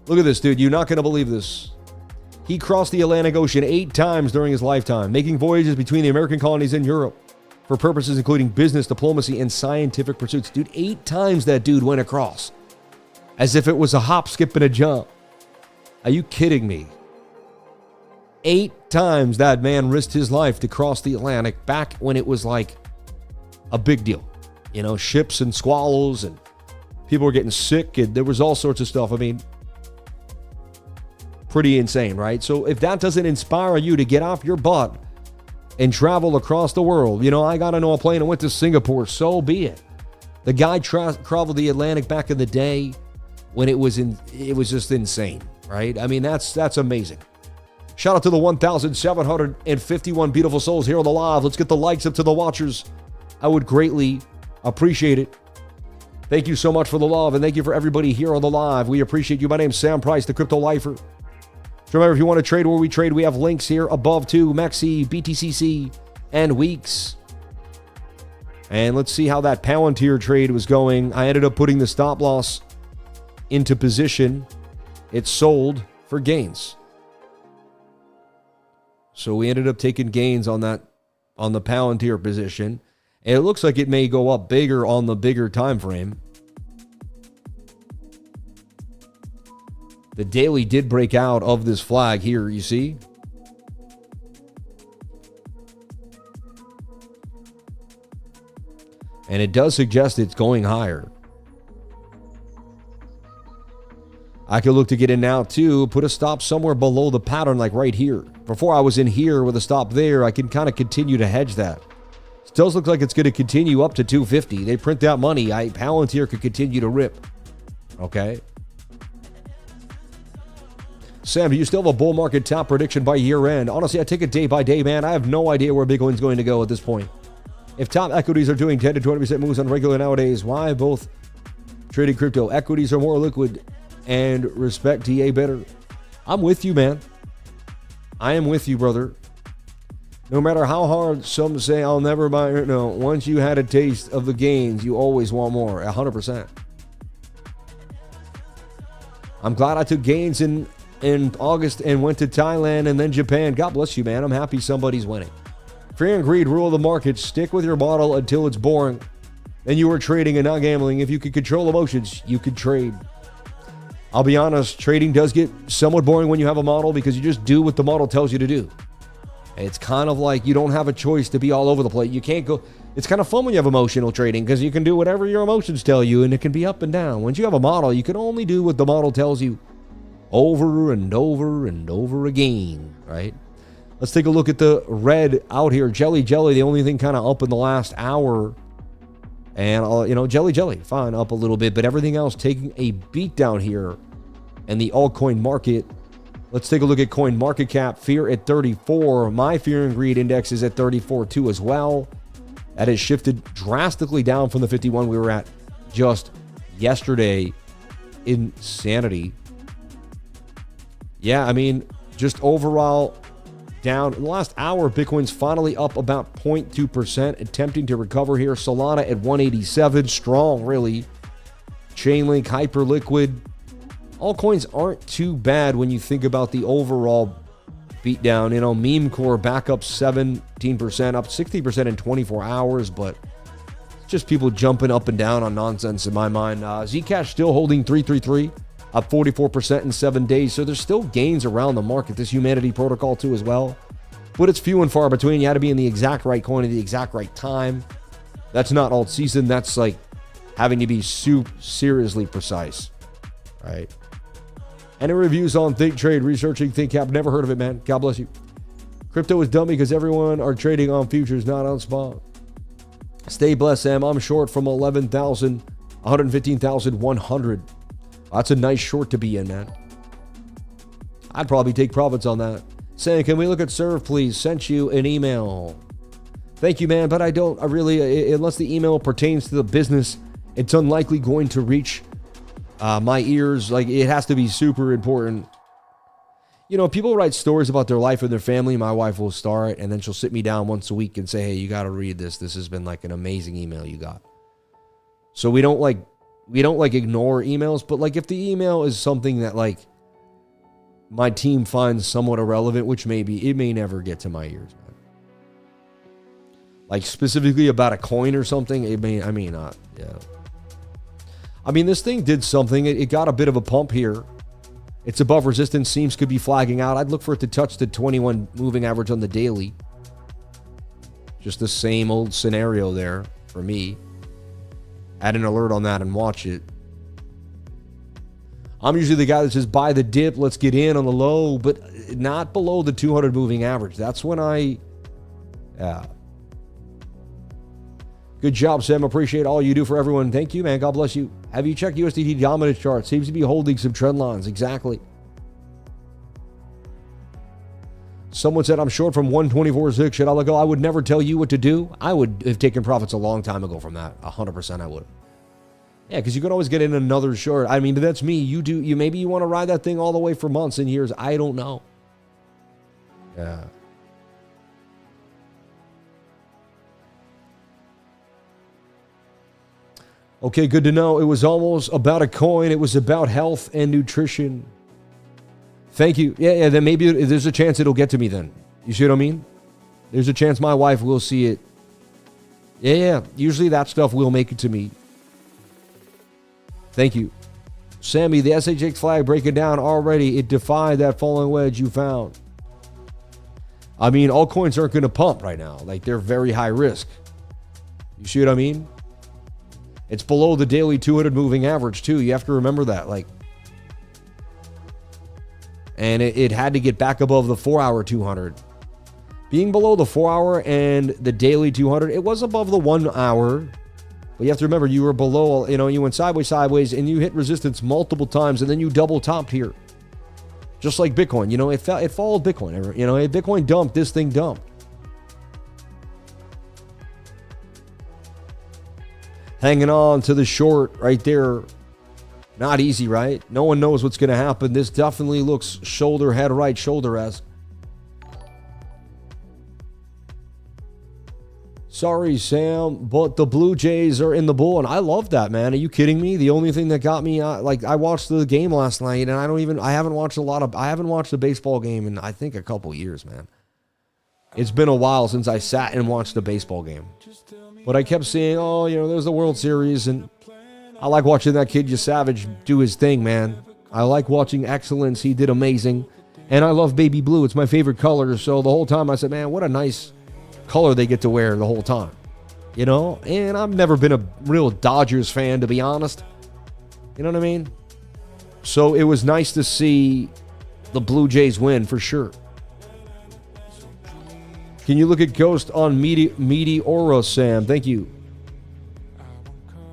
Look at this, dude. You're not going to believe this. He crossed the Atlantic Ocean 8 times during his lifetime, making voyages between the American colonies and Europe for purposes including business, diplomacy, and scientific pursuits. Dude, 8 times that dude went across. As if it was a hop, skip, and a jump. Are you kidding me? 8 times that man risked his life to cross the Atlantic back when it was like a big deal. Ships and squalls and people were getting sick and there was all sorts of stuff. I mean, pretty insane, right? So if that doesn't inspire you to get off your butt and travel across the world. You know, I got on a plane and went to Singapore. So be it. The guy traveled the Atlantic back in the day when it was just insane, right? I mean, that's amazing. Shout out to the 1,751 beautiful souls here on the live. Let's get the likes up to the watchers. I would greatly appreciate it. Thank you so much for the love, and thank you for everybody here on the live. We appreciate you. My name's Sam Price, the Crypto Lifer. Remember, if you want to trade where we trade, we have links here above too. Mexi, BTCC, and Weeks. And let's see how that Palantir trade was going. I ended up putting the stop loss into position. It sold for gains. So we ended up taking gains on the Palantir position. And it looks like it may go up bigger on the bigger time frame. The daily did break out of this flag here, you see? And it does suggest it's going higher. I could look to get in now too, put a stop somewhere below the pattern, like right here. Before I was in here with a stop there, I can kind of continue to hedge that. It does look like it's going to continue up to 250. They print that money. Palantir could continue to rip. Okay. Sam, do you still have a bull market top prediction by year end? Honestly, I take it day by day, man. I have no idea where Bitcoin's going to go at this point. If top equities are doing 10 to 20% moves on regular nowadays, why both trading crypto? Equities are more liquid and respect TA better. I'm with you, man. I am with you, brother. No matter how hard some say, I'll never buy it. No, once you had a taste of the gains, you always want more. 100%. I'm glad I took gains in August and went to Thailand and then Japan. God bless you, man. I'm happy somebody's winning. Fear and greed rule the market. Stick with your model until it's boring. Then you are trading and not gambling. If you could control emotions, you could trade. I'll be honest, trading does get somewhat boring when you have a model because you just do what the model tells you to do. It's kind of like you don't have a choice to be all over the place. You can't go. It's kind of fun when you have emotional trading because you can do whatever your emotions tell you and it can be up and down. Once you have a model, you can only do what the model tells you over and over and over again, right? Let's take a look at the red out here. Jelly, the only thing kind of up in the last hour. And, Jelly, fine, up a little bit. But everything else taking a beat down here in the altcoin market. Let's take a look at coin market cap. Fear at 34. My fear and greed index is at 34 too as well. That has shifted drastically down from the 51 we were at just yesterday. Insanity. Yeah, I mean, just overall down. In the last hour, Bitcoin's finally up about 0.2%, attempting to recover here. Solana at 187, strong, really. Chainlink, Hyperliquid. Altcoins aren't too bad when you think about the overall beatdown. Meme Core back up 17%, up 60% in 24 hours, but it's just people jumping up and down on nonsense in my mind. Zcash still holding 333. Up 44% in 7 days. So there's still gains around the market. This Humanity protocol too as well. But it's few and far between. You had to be in the exact right coin at the exact right time. That's not alt season. That's like having to be seriously precise. Right? Any reviews on Think Trade, researching ThinkCap? Never heard of it, man. God bless you. Crypto is dummy because everyone are trading on futures, not on spot. Stay blessed, Sam. I'm short from 11,000, 115,100. That's a nice short to be in, man. I'd probably take profits on that. Saying, can we look at SERV, please? Sent you an email. Thank you, man, but I really, unless the email pertains to the business, it's unlikely going to reach my ears. Like, it has to be super important. People write stories about their life and their family. My wife will start, and then she'll sit me down once a week and say, hey, you got to read this. This has been like an amazing email you got. So we don't ignore emails, but like if the email is something that like my team finds somewhat irrelevant, which it may never get to my ears, man. Like specifically about a coin or something, I may not. Yeah. I mean, this thing did something. It got a bit of a pump here. It's above resistance. Seems could be flagging out. I'd look for it to touch the 21 moving average on the daily. Just the same old scenario there for me. Add an alert on that and watch it. I'm usually the guy that says buy the dip, let's get in on the low, but not below the 200 moving average. That's when Yeah. Good job, Sam. Appreciate all you do for everyone. Thank you, man. God bless you. Have you checked USDT dominance chart? Seems to be holding some trend lines. Exactly. Someone said, I'm short from 124.6. Should I let go? I would never tell you what to do. I would have taken profits a long time ago from that. 100% I would. Yeah, because you could always get in another short. I mean, that's me. Maybe you want to ride that thing all the way for months and years. I don't know. Yeah. Okay, good to know. It was almost about a coin. It was about health and nutrition. Thank you. Yeah, then maybe there's a chance it'll get to me then. You see what I mean? There's a chance my wife will see it. Yeah. Usually that stuff will make it to me. Thank you. Sammy, the SHX flag breaking down already. It defied that falling wedge you found. I mean, all coins aren't going to pump right now. Like, they're very high risk. You see what I mean? It's below the daily 200 moving average, too. You have to remember that. Like, and it had to get back above the 4-hour 200. Being below the 4-hour and the daily 200, it was above the 1 hour. But you have to remember, you were below, you went sideways, and you hit resistance multiple times, and then you double topped here. Just like Bitcoin. It followed Bitcoin. Bitcoin dumped, this thing dumped. Hanging on to the short right there. Not easy, right? No one knows what's going to happen. This definitely looks shoulder, head right, shoulder-esque. Sorry, Sam, but the Blue Jays are in the bull, and I love that, man. Are you kidding me? The only thing that got me, I watched the game last night, and I haven't watched the baseball game in, I think, a couple years, man. It's been a while since I sat and watched a baseball game. But I kept seeing, there's the World Series, and I like watching that kid, Savage, do his thing, man. I like watching excellence. He did amazing. And I love baby blue. It's my favorite color. So the whole time I said, man, what a nice color they get to wear the whole time. And I've never been a real Dodgers fan, to be honest. You know what I mean? So it was nice to see the Blue Jays win, for sure. Can you look at Ghost on Meteora, Sam? Thank you.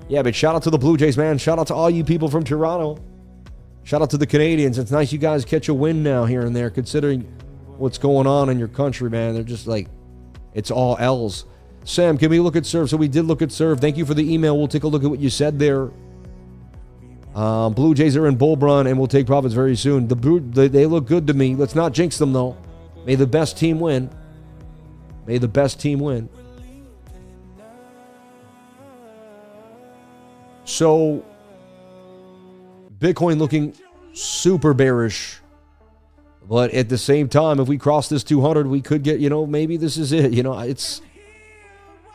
Yeah, but shout out to the Blue Jays, man. Shout out to all you people from Toronto. Shout out to the Canadians. It's nice you guys catch a win now here and there, considering what's going on in your country, man. They're just like, it's all L's. Sam, can we look at SERV? So we did look at SERV. Thank you for the email. We'll take a look at what you said there. Blue Jays are in bull run, and we'll take profits very soon. They look good to me. Let's not jinx them, though. May the best team win. May the best team win. So, Bitcoin looking super bearish. But at the same time, if we cross this 200, we could get, maybe this is it.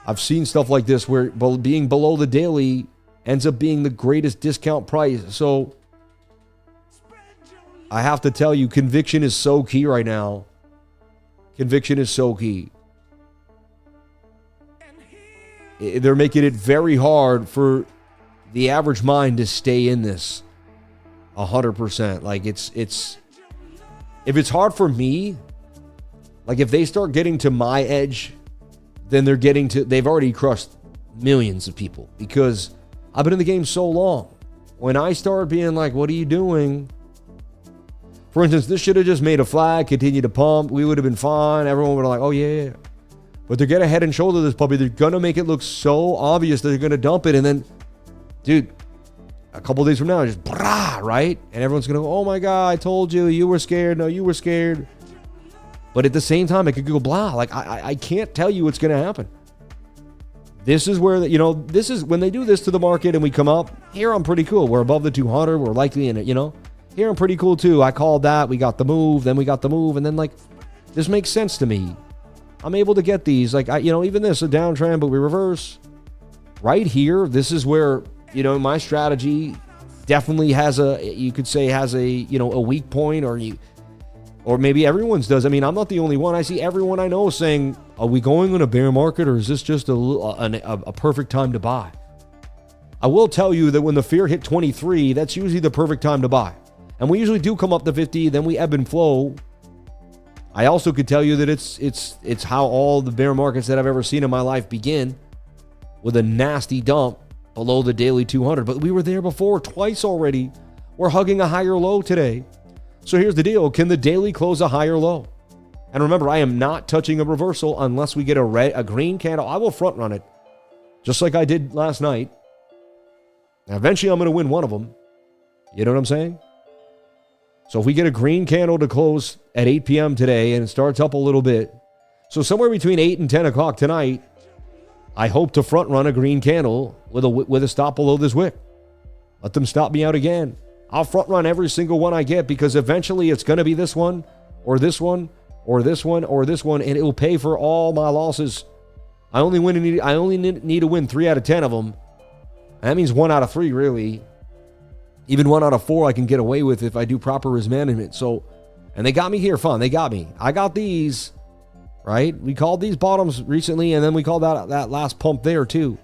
I've seen stuff like this where being below the daily ends up being the greatest discount price. So, I have to tell you, conviction is so key right now. Conviction is so key. They're making it very hard for the average mind to stay in this 100%. Like, if it's hard for me, like if they start getting to my edge, then they've already crushed millions of people, because I've been in the game so long. When I start being like, what are you doing? For instance, this should have just made a flag, continue to pump. We would have been fine. Everyone would have like, oh yeah. But they're going to head and shoulder this puppy. They're going to make it look so obvious that they're going to dump it. And then, dude, a couple days from now, just brah, right? And everyone's going to go, oh my God, I told you, you were scared. No, you were scared. But at the same time, it could go blah. Like, I can't tell you what's going to happen. This is where, this is when they do this to the market and we come up. Here, I'm pretty cool. We're above the 200. We're likely in it, Here, I'm pretty cool too. I called that. We got the move. Then we got the move. And then, like, this makes sense to me. I'm able to get these. Like, even this, a downtrend, but we reverse. Right here, this is where, my strategy definitely has a weak point, or maybe everyone's does. I mean, I'm not the only one. I see everyone I know saying, are we going in a bear market, or is this just a perfect time to buy? I will tell you that when the fear hit 23, that's usually the perfect time to buy. And we usually do come up to 50, then we ebb and flow. I also could tell you that it's how all the bear markets that I've ever seen in my life begin, with a nasty dump below the daily 200. But we were there before twice already. We're hugging a higher low today. So here's the deal. Can the daily close a higher low? And remember, I am not touching a reversal unless we get a green candle. I will front run it, just like I did last night. Now, eventually, I'm going to win one of them. You know what I'm saying? So if we get a green candle to close at 8 p.m. today and it starts up a little bit, so somewhere between 8 and 10 o'clock tonight, I hope to front run a green candle with a stop below this wick. Let them stop me out again. I'll front run every single one I get, because eventually it's going to be this one or this one or this one or this one, and it will pay for all my losses. I only need to win 3 out of 10 of them. That means 1 out of 3, really. Even 1 out of 4 I can get away with if I do proper risk management. So, and they got me here, fun. They got me. I got these, right? We called these bottoms recently, and then we called that last pump there too.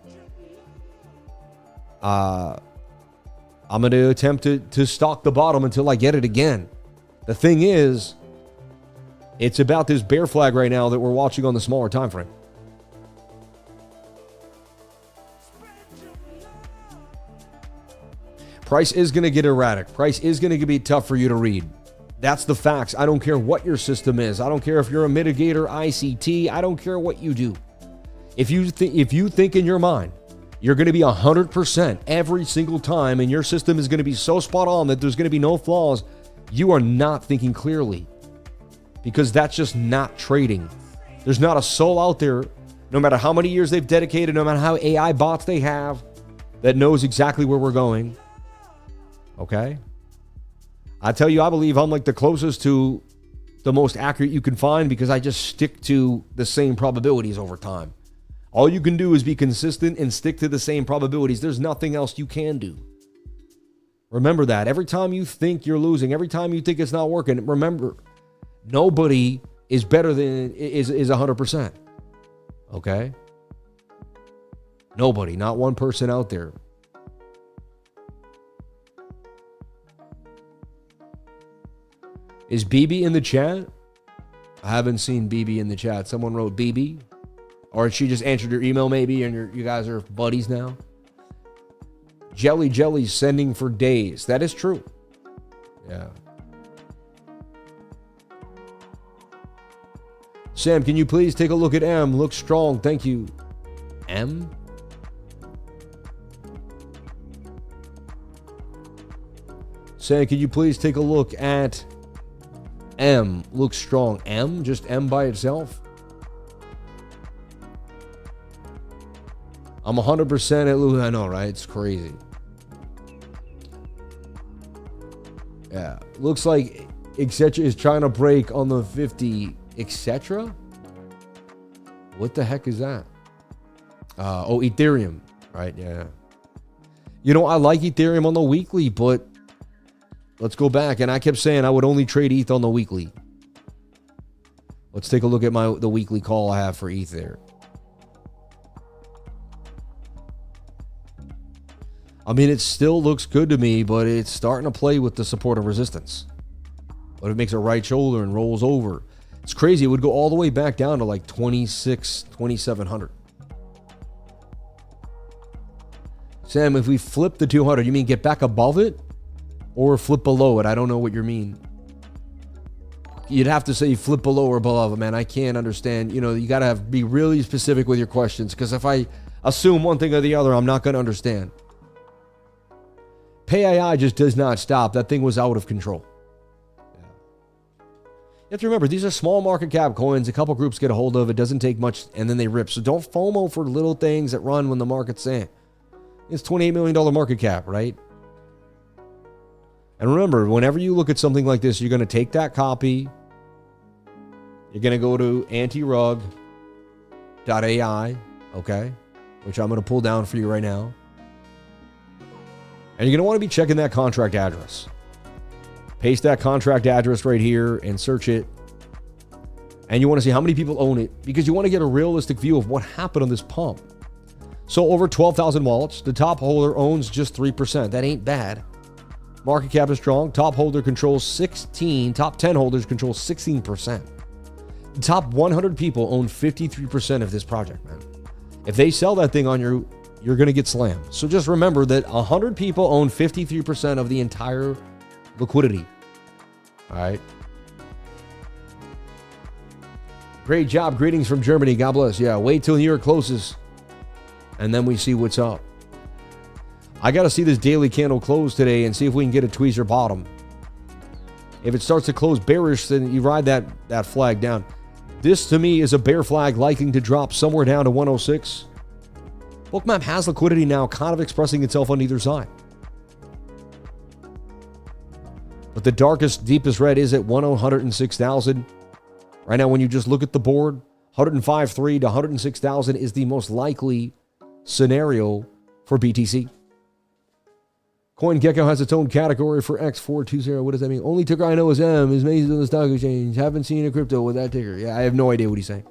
I'm going to attempt to stalk the bottom until I get it again. The thing is, it's about this bear flag right now that we're watching on the smaller time frame. Price is going to get erratic. Price is going to be tough for you to read. That's the facts. I don't care what your system is. I don't care if you're a mitigator, ICT. I don't care what you do. If you think in your mind you're going to be 100% every single time, and your system is going to be so spot on that there's going to be no flaws, you are not thinking clearly, because that's just not trading. There's not a soul out there, no matter how many years they've dedicated, no matter how AI bots they have, that knows exactly where we're going. Okay? I tell you, I believe I'm like the closest to the most accurate you can find, because I just stick to the same probabilities over time. All you can do is be consistent and stick to the same probabilities. There's nothing else you can do. Remember that. Every time you think you're losing, every time you think it's not working, remember, nobody is better than is 100%. Okay? Nobody, not one person out there. Is BB in the chat? I haven't seen BB in the chat. Someone wrote BB. Or she just answered your email maybe, and you guys are buddies now. Jelly's sending for days. That is true. Yeah. Sam, can you please take a look at M? Looks strong. Thank you. M? Sam, can you please take a look at M? Looks strong. M? Just M by itself? I'm 100% at Lou. I know, right? It's crazy. Yeah. Looks like etc. is trying to break on the 50. Etc.? What the heck is that? Oh, Ethereum. Right, yeah. You know, I like Ethereum on the weekly, but let's go back. And I kept saying I would only trade ETH on the weekly. Let's take a look at the weekly call I have for ETH there. I mean, it still looks good to me, but it's starting to play with the support and resistance. But it makes a right shoulder and rolls over. It's crazy. It would go all the way back down to like 2,700. Sam, if we flip the 200, you mean get back above it or flip below it? I don't know what you mean. You'd have to say flip below or above it, man. I can't understand. You know, you got to be really specific with your questions, because if I assume one thing or the other, I'm not going to understand. PAI just does not stop. That thing was out of control. Yeah. You have to remember, these are small market cap coins. A couple groups get a hold of it. Doesn't take much, and then they rip. So don't FOMO for little things that run when the market's in. It's $28 million market cap, right? And remember, whenever you look at something like this, you're going to take that copy. You're going to go to antirug.ai, okay? Which I'm going to pull down for you right now. And you're going to want to be checking that contract address. Paste that contract address right here and search it. And you want to see how many people own it, because you want to get a realistic view of what happened on this pump. So over 12,000 wallets, the top holder owns just 3%. That ain't bad. Market cap is strong. Top holder controls 16. Top 10 holders control 16%. The top 100 people own 53% of this project, man. If they sell that thing on you, you're going to get slammed. So just remember that 100 people own 53% of the entire liquidity. All right. Great job. Greetings from Germany. God bless. Yeah, wait till the year closes, and then we see what's up. I got to see this daily candle close today and see if we can get a tweezer bottom. If it starts to close bearish, then you ride that flag down. This, to me, is a bear flag liking to drop somewhere down to 106. BOOKMAP has liquidity now, kind of expressing itself on either side. But the darkest, deepest red is at 106,000. Right now, when you just look at the board, 105.3 to 106,000 is the most likely scenario for BTC. CoinGecko has its own category for X420. What does that mean? Only ticker I know is M. Is based on the stock exchange. Haven't seen a crypto with that ticker. Yeah, I have no idea what he's saying.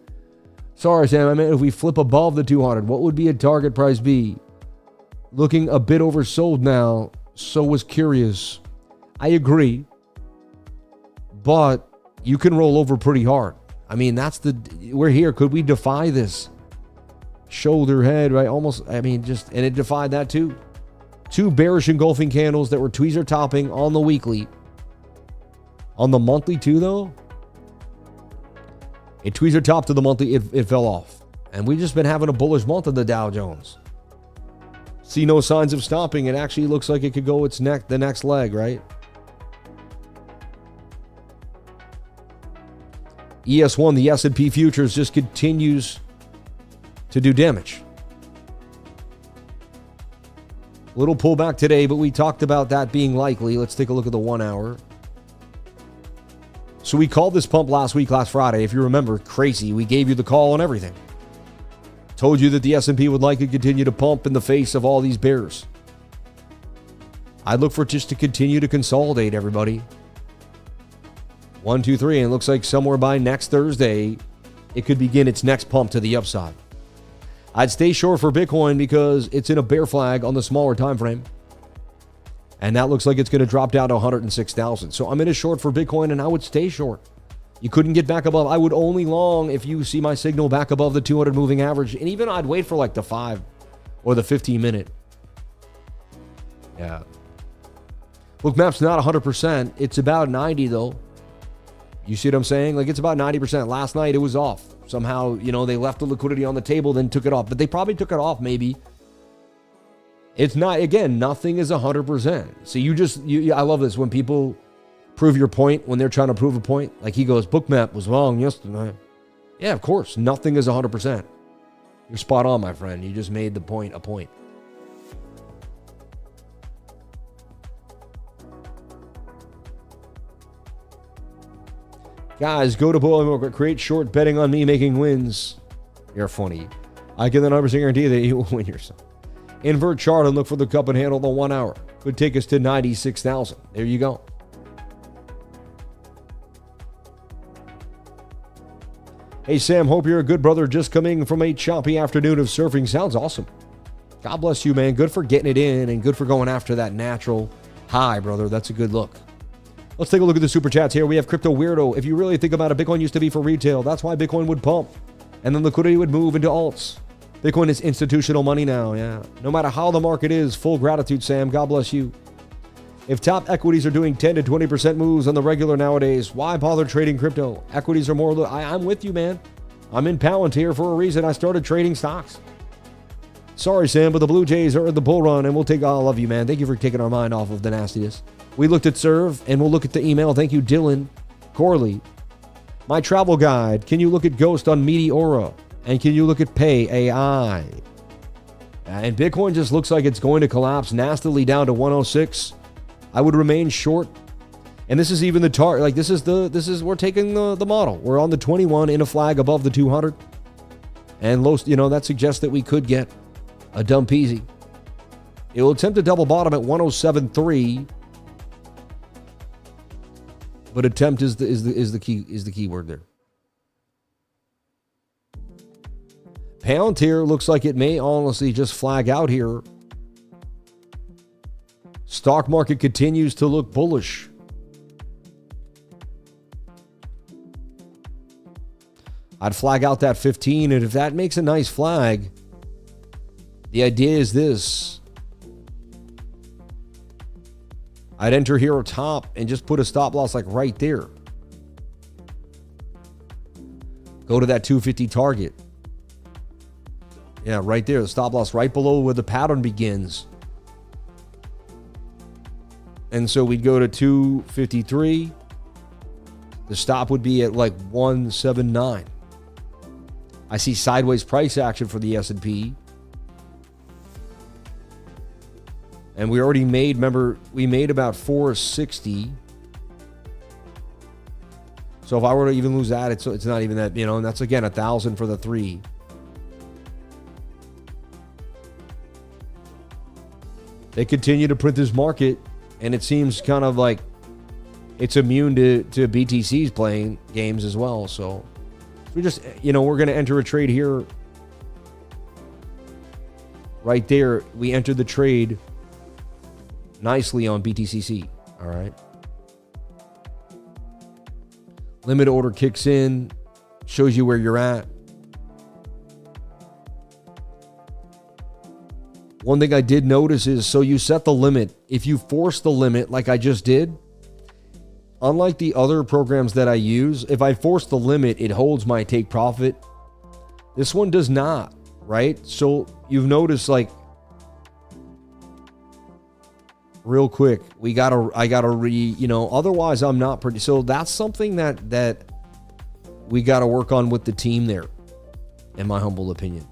Sorry, Sam. I meant if we flip above the 200, what would be a target price be? Looking a bit oversold now. So was curious. I agree. But you can roll over pretty hard. I mean, we're here. Could we defy this? Shoulder, head, right? Almost, I mean, and it defied that too. Two bearish engulfing candles that were tweezer topping on the weekly. On the monthly too, though, it tweezer topped to the monthly, it fell off. And we've just been having a bullish month of the Dow Jones. See no signs of stopping. It actually looks like it could go the next leg, right? ES1, the S&P futures, just continues to do damage. Little pullback today, but we talked about that being likely. Let's take a look at the 1 hour. So we called this pump last Friday. If you remember, crazy. We gave you the call on everything. Told you that the S&P would likely continue to pump in the face of all these bears. I'd look for just to continue to consolidate, everybody. 1, 2, 3, and it looks like somewhere by next Thursday, it could begin its next pump to the upside. I'd stay short for Bitcoin because it's in a bear flag on the smaller time frame. And that looks like it's going to drop down to 106,000. So I'm in a short for Bitcoin, and I would stay short. You couldn't get back above. I would only long if you see my signal back above the 200 moving average. And even I'd wait for like the 5 or the 15 minute. Yeah. BOOKMAP's not 100%. It's about 90 though. You see what I'm saying? Like, it's about 90%. Last night, it was off. Somehow, they left the liquidity on the table, then took it off. But they probably took it off, maybe. It's not, again, nothing is 100%. So I love this when people prove your point, when they're trying to prove a point. Like he goes, BOOKMAP was wrong yesterday. Yeah, of course. Nothing is 100%. You're spot on, my friend. You just made the point a point. Guys, go to Bullish, create short betting on me making wins. You're funny. I can then 100% guarantee that you will win yourself. Invert chart and look for the cup and handle the 1 hour. Could take us to 96,000. There you go. Hey, Sam, hope you're a good brother just coming from a choppy afternoon of surfing. Sounds awesome. God bless you, man. Good for getting it in and good for going after that natural high, brother. That's a good look. Let's take a look at the super chats here. We have Crypto Weirdo. If you really think about it, Bitcoin used to be for retail. That's why Bitcoin would pump. And then liquidity would move into alts. Bitcoin is institutional money now, yeah. No matter how the market is, full gratitude, Sam. God bless you. If top equities are doing 10 to 20% moves on the regular nowadays, why bother trading crypto? Equities are more... I'm with you, man. I'm in Palantir for a reason. I started trading stocks. Sorry, Sam, but the Blue Jays are in the bull run, and we'll take... I love you, man. Thank you for taking our mind off of the nastiness. We looked at SERV, and we'll look at the email. Thank you, Dylan Corley. My travel guide. Can you look at Ghost on Meteora? And can you look at Pay AI? And Bitcoin just looks like it's going to collapse nastily down to 106. I would remain short. And this is even the target. Like, we're taking the model. We're on the 21 in a flag above the 200. And low, that suggests that we could get a dumb peasy. It will attempt a double bottom at 107.3. But attempt is the key word there. Palantir looks like it may honestly just flag out here. Stock market continues to look bullish. I'd flag out that 15, and if that makes a nice flag, the idea is this. I'd enter here at top and just put a stop loss like right there. Go to that 250 target. Yeah, right there. The stop loss right below where the pattern begins. And so we'd go to 253. The stop would be at like 179. I see sideways price action for the S&P. And we already made, remember, we made about 460. So if I were to even lose that, it's not even that, and that's again 1,000 for the 3. They continue to print this market, and it seems kind of like it's immune to BTC's playing games as well. So we just, we're going to enter a trade here. Right there, we entered the trade nicely on BTCC. All right. Limit order kicks in, shows you where you're at. One thing I did notice is, so you set the limit. If you force the limit like I just did, unlike the other programs that I use, if I force the limit, it holds my take profit. This one does not, right? So you've noticed, like, real quick, I gotta otherwise I'm not pretty. So that's something that we gotta work on with the team there, in my humble opinion.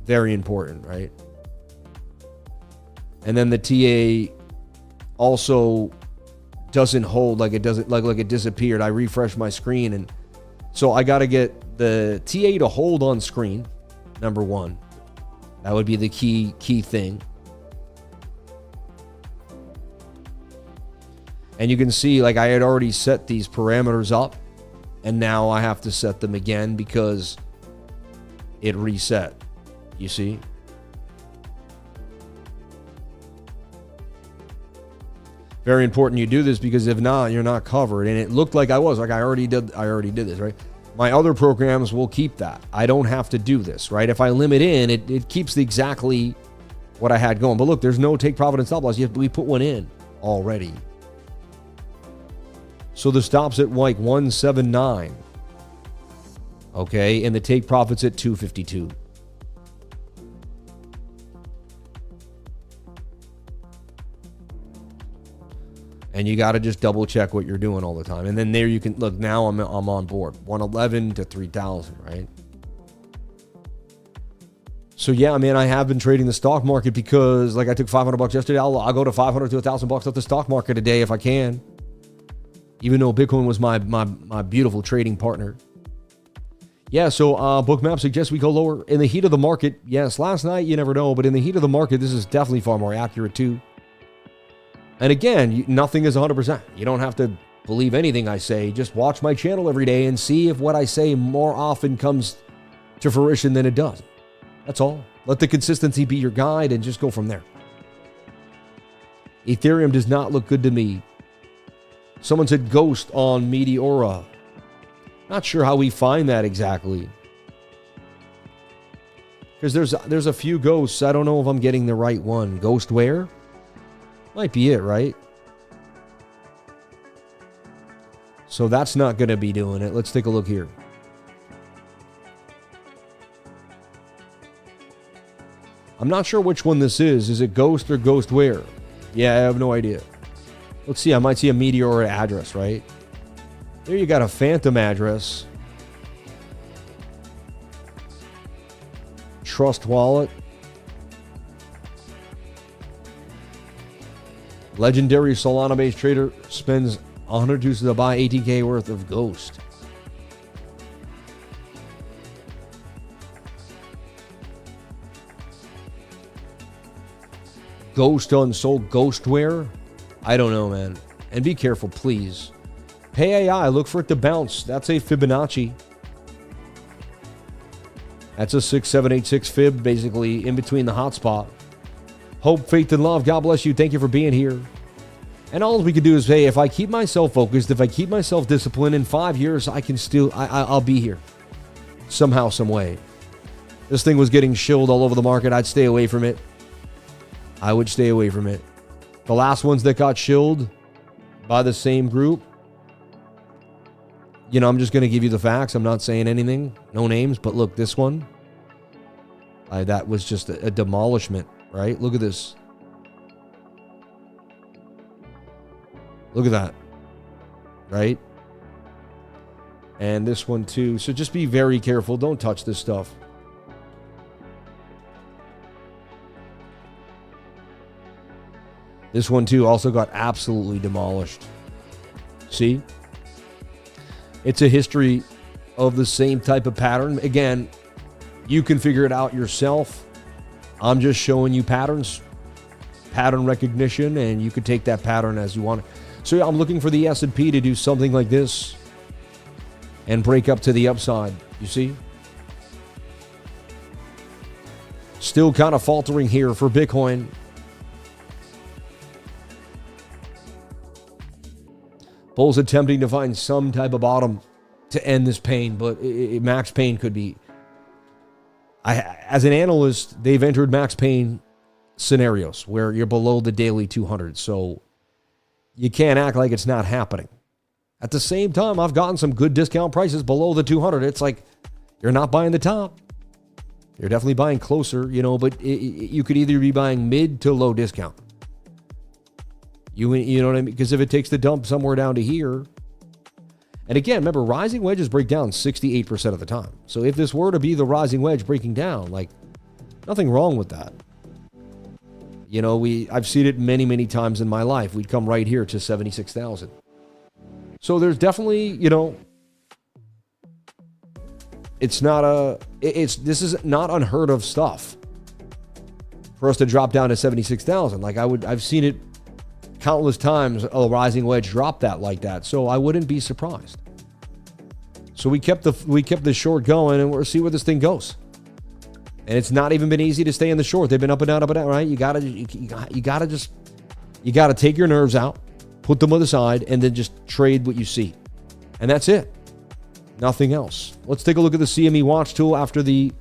Very important, right? And then the TA also doesn't hold, like it doesn't, like it disappeared. I refreshed my screen, and so I got to get the TA to hold on screen. Number one, that would be the key thing. And you can see, like, I had already set these parameters up, and now I have to set them again because it reset. You see? Very important you do this, because if not, you're not covered. And it looked like I was, like I already did this, right? My other programs will keep that. I don't have to do this, right? If I limit in, it keeps exactly what I had going. But look, there's no take profit and stop loss. We put one in already. So the stop's at like 179. Okay, and the take profit's at 252. And you got to just double check what you're doing all the time. And then there you can look, now I'm on board. 111 to 3,000, right? So yeah, man, I have been trading the stock market because, like, I took $500 yesterday. I'll go to 500 to $1,000 off the stock market a day if I can. Even though Bitcoin was my beautiful trading partner. Yeah, so BOOKMAP suggests we go lower in the heat of the market. Yes, last night, you never know, but in the heat of the market, this is definitely far more accurate too. And again, nothing is 100%. You don't have to believe anything I say. Just watch my channel every day and see if what I say more often comes to fruition than it does. That's all. Let the consistency be your guide and just go from there. Ethereum does not look good to me. Someone said ghost on Meteora. Not sure how we find that exactly. Because there's a few ghosts. I don't know if I'm getting the right one. Ghost where? Might be it, right? So that's not going to be doing it. Let's take a look here. I'm not sure which one this is. Is it ghost or ghost where? Yeah, I have no idea. Let's see. I might see a Meteor address, right? There you got a phantom address. Trust wallet. Legendary Solana-based trader spends 100 juices to buy 18K worth of Ghost. Ghost unsold Ghostware? I don't know, man. And be careful, please. Hey AI, look for it to bounce. That's a Fibonacci. That's a 6786 fib, basically in between the hotspot. Hope, faith, and love. God bless you. Thank you for being here. And all we can do is, hey, if I keep myself focused, if I keep myself disciplined, in 5 years, I can still, I'll be here. somehow, some way. This thing was getting shilled all over the market. I'd stay away from it. I would stay away from it. The last ones that got shilled by the same group, you know, I'm just going to give you the facts. I'm not saying anything. No names. But look, this one, that was just a demolishment, right? Look at this. Look at that, right? And this one too. So just be very careful. Don't touch this stuff. This one too also got absolutely demolished. See? It's a history of the same type of pattern. Again, you can figure it out yourself. I'm just showing you patterns, pattern recognition, and you can take that pattern as you want. So I'm looking for the S&P to do something like this and break up to the upside. You see? Still kind of faltering here for Bitcoin. Bulls attempting to find some type of bottom to end this pain, but max pain could be. As an analyst, they've entered max pain scenarios where you're below the daily 200, so you can't act like it's not happening. At the same time, I've gotten some good discount prices below the 200. It's like you're not buying the top. You're definitely buying closer, you know, but you could either be buying mid to low discount. You know what I mean? Because if it takes the dump somewhere down to here, and again, remember, rising wedges break down 68% of the time. So if this were to be the rising wedge breaking down, like, nothing wrong with that. You know, I've seen it many, many times in my life. We'd come right here to 76,000. So there's definitely, you know, this is not unheard of stuff for us to drop down to 76,000. Like I've seen it countless times, a rising wedge drop that like that. So I wouldn't be surprised. So we kept the short going, and we'll see where this thing goes. And it's not even been easy to stay in the short. They've been up and down, right? You gotta take your nerves out, put them on the side, and then just trade what you see. And that's it. Nothing else. Let's take a look at the CME watch tool. After the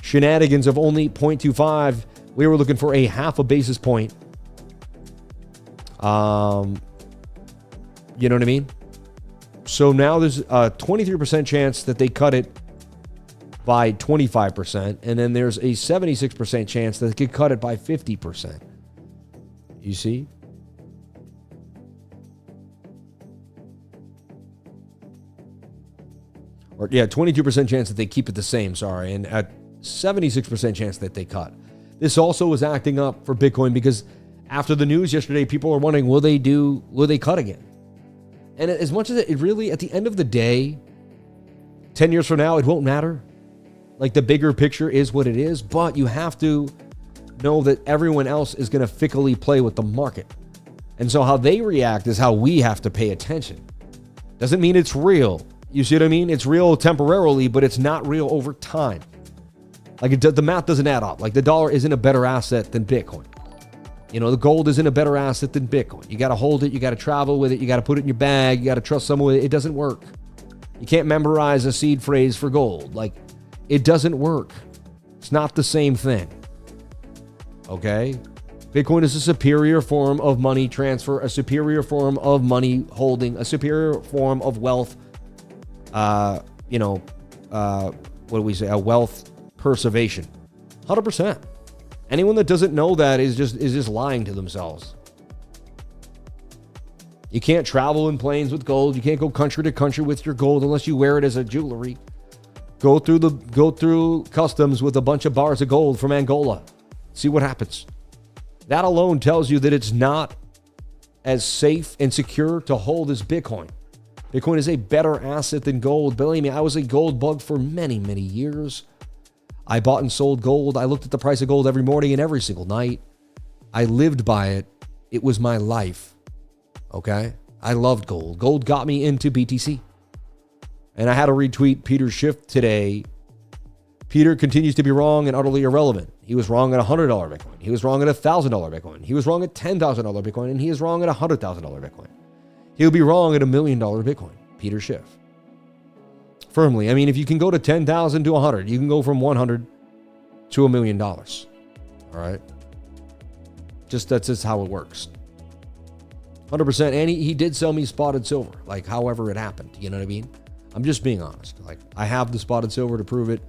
shenanigans of only 0.25, we were looking for a half a basis point. You know what I mean? So now there's a 23% chance that they cut it by 25%, and then there's a 76% chance that they could cut it by 50%. You see? Or 22% chance that they keep it the same, sorry, and at 76% chance that they cut. This also was acting up for Bitcoin because after the news yesterday, people are wondering, will they cut again? And as much as it really, at the end of the day, 10 years from now, it won't matter. Like, the bigger picture is what it is, but you have to know that everyone else is going to fickly play with the market. And so how they react is how we have to pay attention. Doesn't mean it's real. You see what I mean? It's real temporarily, but it's not real over time. Like, the math doesn't add up. Like, the dollar isn't a better asset than Bitcoin. You know, the gold isn't a better asset than Bitcoin. You got to hold it. You got to travel with it. You got to put it in your bag. You got to trust someone with it. It doesn't work. You can't memorize a seed phrase for gold. Like, it doesn't work. It's not the same thing. Okay? Bitcoin is a superior form of money transfer, a superior form of money holding, a superior form of wealth. What do we say? A wealth preservation. 100%. Anyone that doesn't know that is just lying to themselves. You can't travel in planes with gold. You can't go country to country with your gold unless you wear it as a jewelry. Go through customs with a bunch of bars of gold from Angola. See what happens. That alone tells you that it's not as safe and secure to hold as Bitcoin. Bitcoin is a better asset than gold. Believe me, I was a gold bug for many, many years. I bought and sold gold. I looked at the price of gold every morning and every single night. I lived by it. It was my life. Okay? I loved gold. Gold got me into BTC. And I had to retweet Peter's shift today. Peter continues to be wrong and utterly irrelevant. He was wrong at $100 Bitcoin. He was wrong at $1,000 Bitcoin. He was wrong at $10,000 Bitcoin. And he is wrong at $100,000 Bitcoin. He'll be wrong at $1 million Bitcoin. Peter Schiff. firmly. I mean, if you can go to 10,000 to 100, you can go from 100 to $1 million. All right. That's just how it works. 100%. And he did sell me spotted silver, like however it happened. You know what I mean? I'm just being honest. Like, I have the spotted silver to prove it.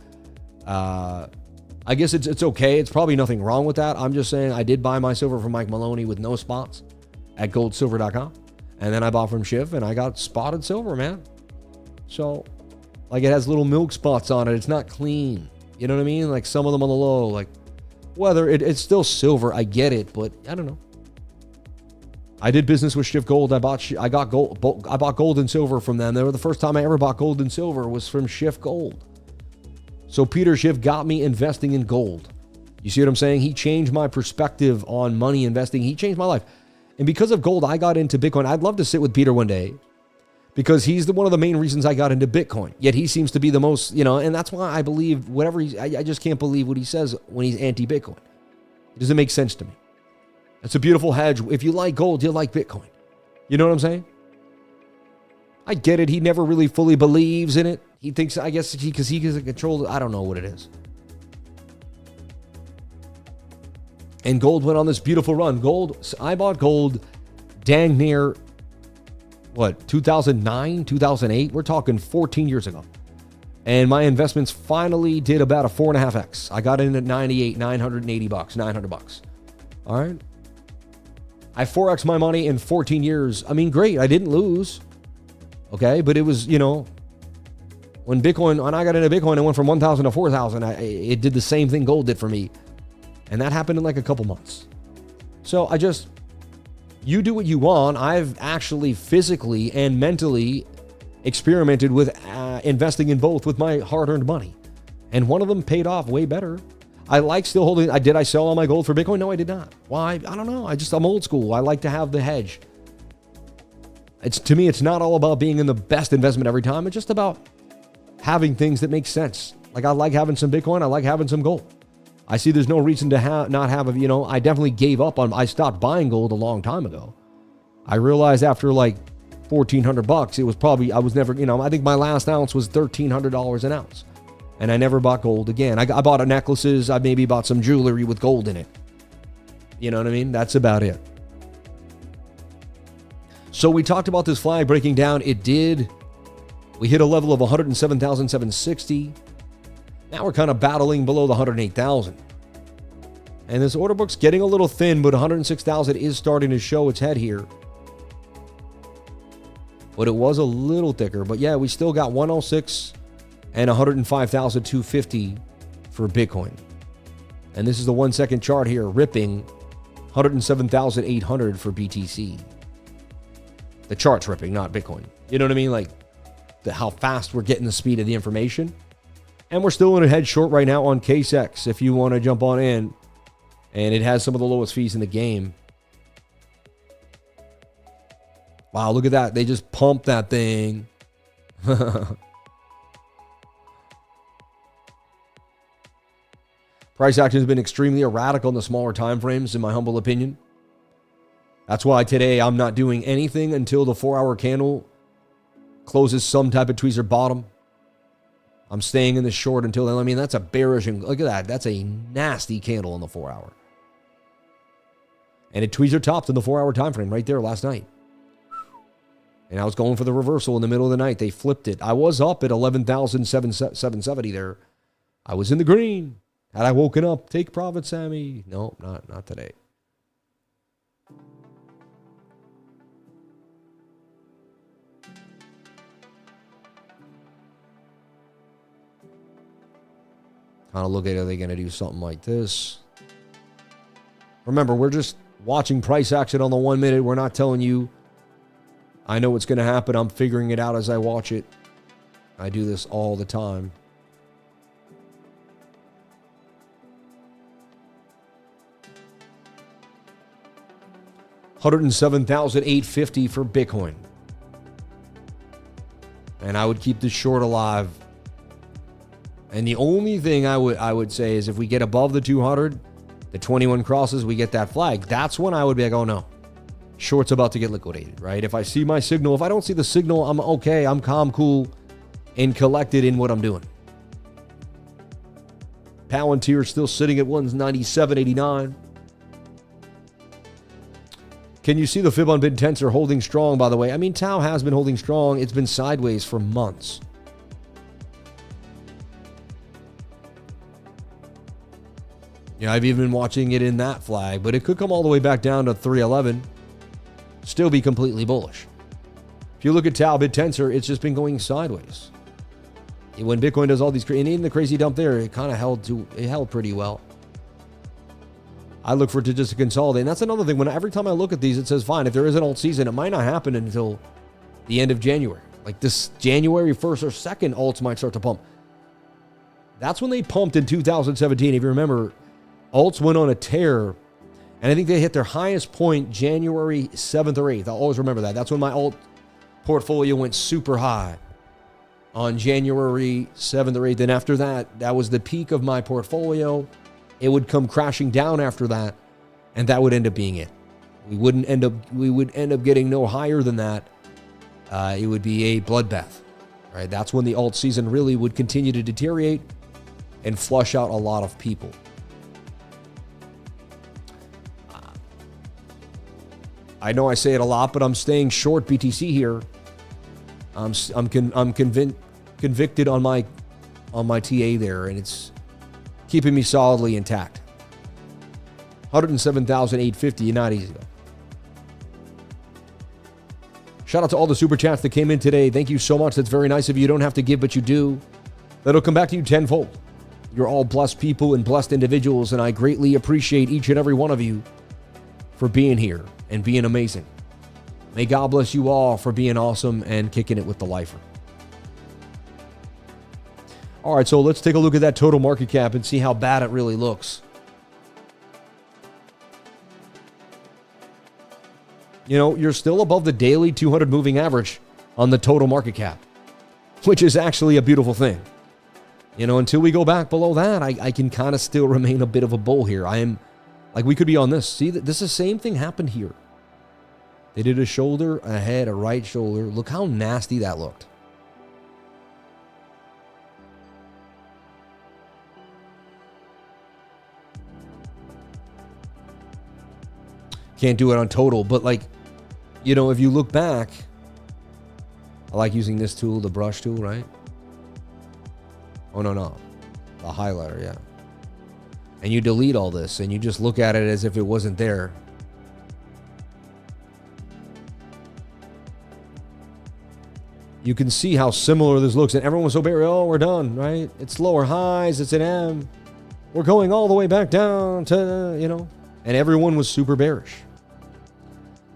I guess it's okay. It's probably nothing wrong with that. I'm just saying I did buy my silver from Mike Maloney with no spots at goldsilver.com. And then I bought from Schiff and I got spotted silver, man. So, like, it has little milk spots on it. It's not clean. You know what I mean? Like, some of them on the low, like, whether it's still silver, I get it, but I don't know. I did business with Schiff Gold. I bought gold and silver from them. They were the first time I ever bought gold and silver was from Schiff Gold. So Peter Schiff got me investing in gold. You see what I'm saying? He changed my perspective on money investing. He changed my life. And because of gold, I got into Bitcoin. I'd love to sit with Peter one day because he's one of the main reasons I got into Bitcoin. Yet he seems to be the most, and that's why I believe whatever I just can't believe what he says when he's anti-Bitcoin. It doesn't make sense to me. It's a beautiful hedge. If you like gold, you'll like Bitcoin. You know what I'm saying? I get it. He never really fully believes in it. He thinks, I guess, because he can control it. I don't know what it is. And gold went on this beautiful run. I bought gold dang near, 2009, 2008? We're talking 14 years ago. And my investments finally did about a 4.5x. I got in at 98, $980, $900. All right. I 4x my money in 14 years. I mean, great. I didn't lose. Okay. But it was, when I got into Bitcoin, it went from 1,000 to 4,000. It did the same thing gold did for me. And that happened in like a couple months. So you do what you want. I've actually physically and mentally experimented with investing in both with my hard-earned money. And one of them paid off way better. I like still holding. Did I sell all my gold for Bitcoin? No, I did not. Why? I don't know. I'm old school. I like to have the hedge. To me, it's not all about being in the best investment every time. It's just about having things that make sense. Like, I like having some Bitcoin. I like having some gold. I see there's no reason to not have I definitely gave up on, I stopped buying gold a long time ago. I realized after like $1,400, it was probably, I was never, I think my last ounce was $1,300 an ounce. And I never bought gold again. I bought necklaces. I maybe bought some jewelry with gold in it. You know what I mean? That's about it. So we talked about this flag breaking down. We hit a level of 107,760. Now we're kind of battling below the 108,000. And this order book's getting a little thin, but 106,000 is starting to show its head here. But it was a little thicker. But yeah, we still got 106 and 105,250 for Bitcoin. And this is the 1 second chart here, ripping 107,800 for BTC. The chart's ripping, not Bitcoin. You know what I mean? Like how fast we're getting the speed of the information. And we're still in a head short right now on CaseX if you want to jump on in. And it has some of the lowest fees in the game. Wow, look at that. They just pumped that thing. Price action has been extremely erratic on the smaller time frames, in my humble opinion. That's why today I'm not doing anything until the 4-hour candle closes some type of tweezer bottom. I'm staying in the short until then. I mean, that's a bearish, and look at that. That's a nasty candle on the 4-hour. And it tweezer topped in the 4-hour time frame right there last night. And I was going for the reversal in the middle of the night. They flipped it. I was up at 11,770 there. I was in the green. Had I woken up, take profit, Sammy. No, not today. Kind of look at, are they going to do something like this? Remember, we're just watching price action on the 1 minute. We're not telling you, I know what's going to happen. I'm figuring it out as I watch it. I do this all the time. $107,850 for Bitcoin. And I would keep this short alive. And the only thing I would say is if we get above the 200, the 21 crosses, we get that flag. That's when I would be like, oh no, short's about to get liquidated, right? If I see my signal, if I don't see the signal, I'm okay. I'm calm, cool. and collect it in what I'm doing. Palantir still sitting at 197.89. Can you see the fib on bid tensor holding strong, by the way? I mean, Tau has been holding strong. It's been sideways for months. Yeah, I've even been watching it in that flag, but it could come all the way back down to 311. Still be completely bullish. If you look at Tau bid tensor, it's just been going sideways. When Bitcoin does all these, and even the crazy dump there, it kind of held pretty well. I look for it to just consolidate. And that's another thing. Every time I look at these, it says, fine, if there is an alt season, it might not happen until the end of January. Like this January 1st or 2nd, alts might start to pump. That's when they pumped in 2017. If you remember, alts went on a tear. And I think they hit their highest point January 7th or 8th. I'll always remember that. That's when my alt portfolio went super high on January 7th or 8th. And after that, that was the peak of my portfolio. It would come crashing down after that, and that would end up being it. We would end up getting no higher than that. It would be a bloodbath, right? That's when the alt season really would continue to deteriorate and flush out a lot of people. I know I say it a lot, but I'm staying short BTC here. I'm convicted on my TA there, and it's keeping me solidly intact. 107,850, not easy though. Shout out to all the super chats that came in today. Thank you so much. That's very nice of you. You don't have to give, but you do. That'll come back to you tenfold. You're all blessed people and blessed individuals, and I greatly appreciate each and every one of you for being here and being amazing. May God bless you all for being awesome and kicking it with the lifer. All right, so let's take a look at that total market cap and see how bad it really looks. You know, you're still above the daily 200 moving average on the total market cap, which is actually a beautiful thing. You know, until we go back below that, I can kind of still remain a bit of a bull here. I am, like, we could be on this. See, this is the same thing happened here. They did a shoulder, a head, a right shoulder. Look how nasty that looked. Can't do it on total, but like, you know, if you look back, I like using this tool, the brush tool, right? Oh, no. The highlighter, yeah. And you delete all this and you just look at it as if it wasn't there. You can see how similar this looks. And everyone was so buried. Oh, we're done, right? It's lower highs. It's an M. We're going all the way back down to, you know. And everyone was super bearish.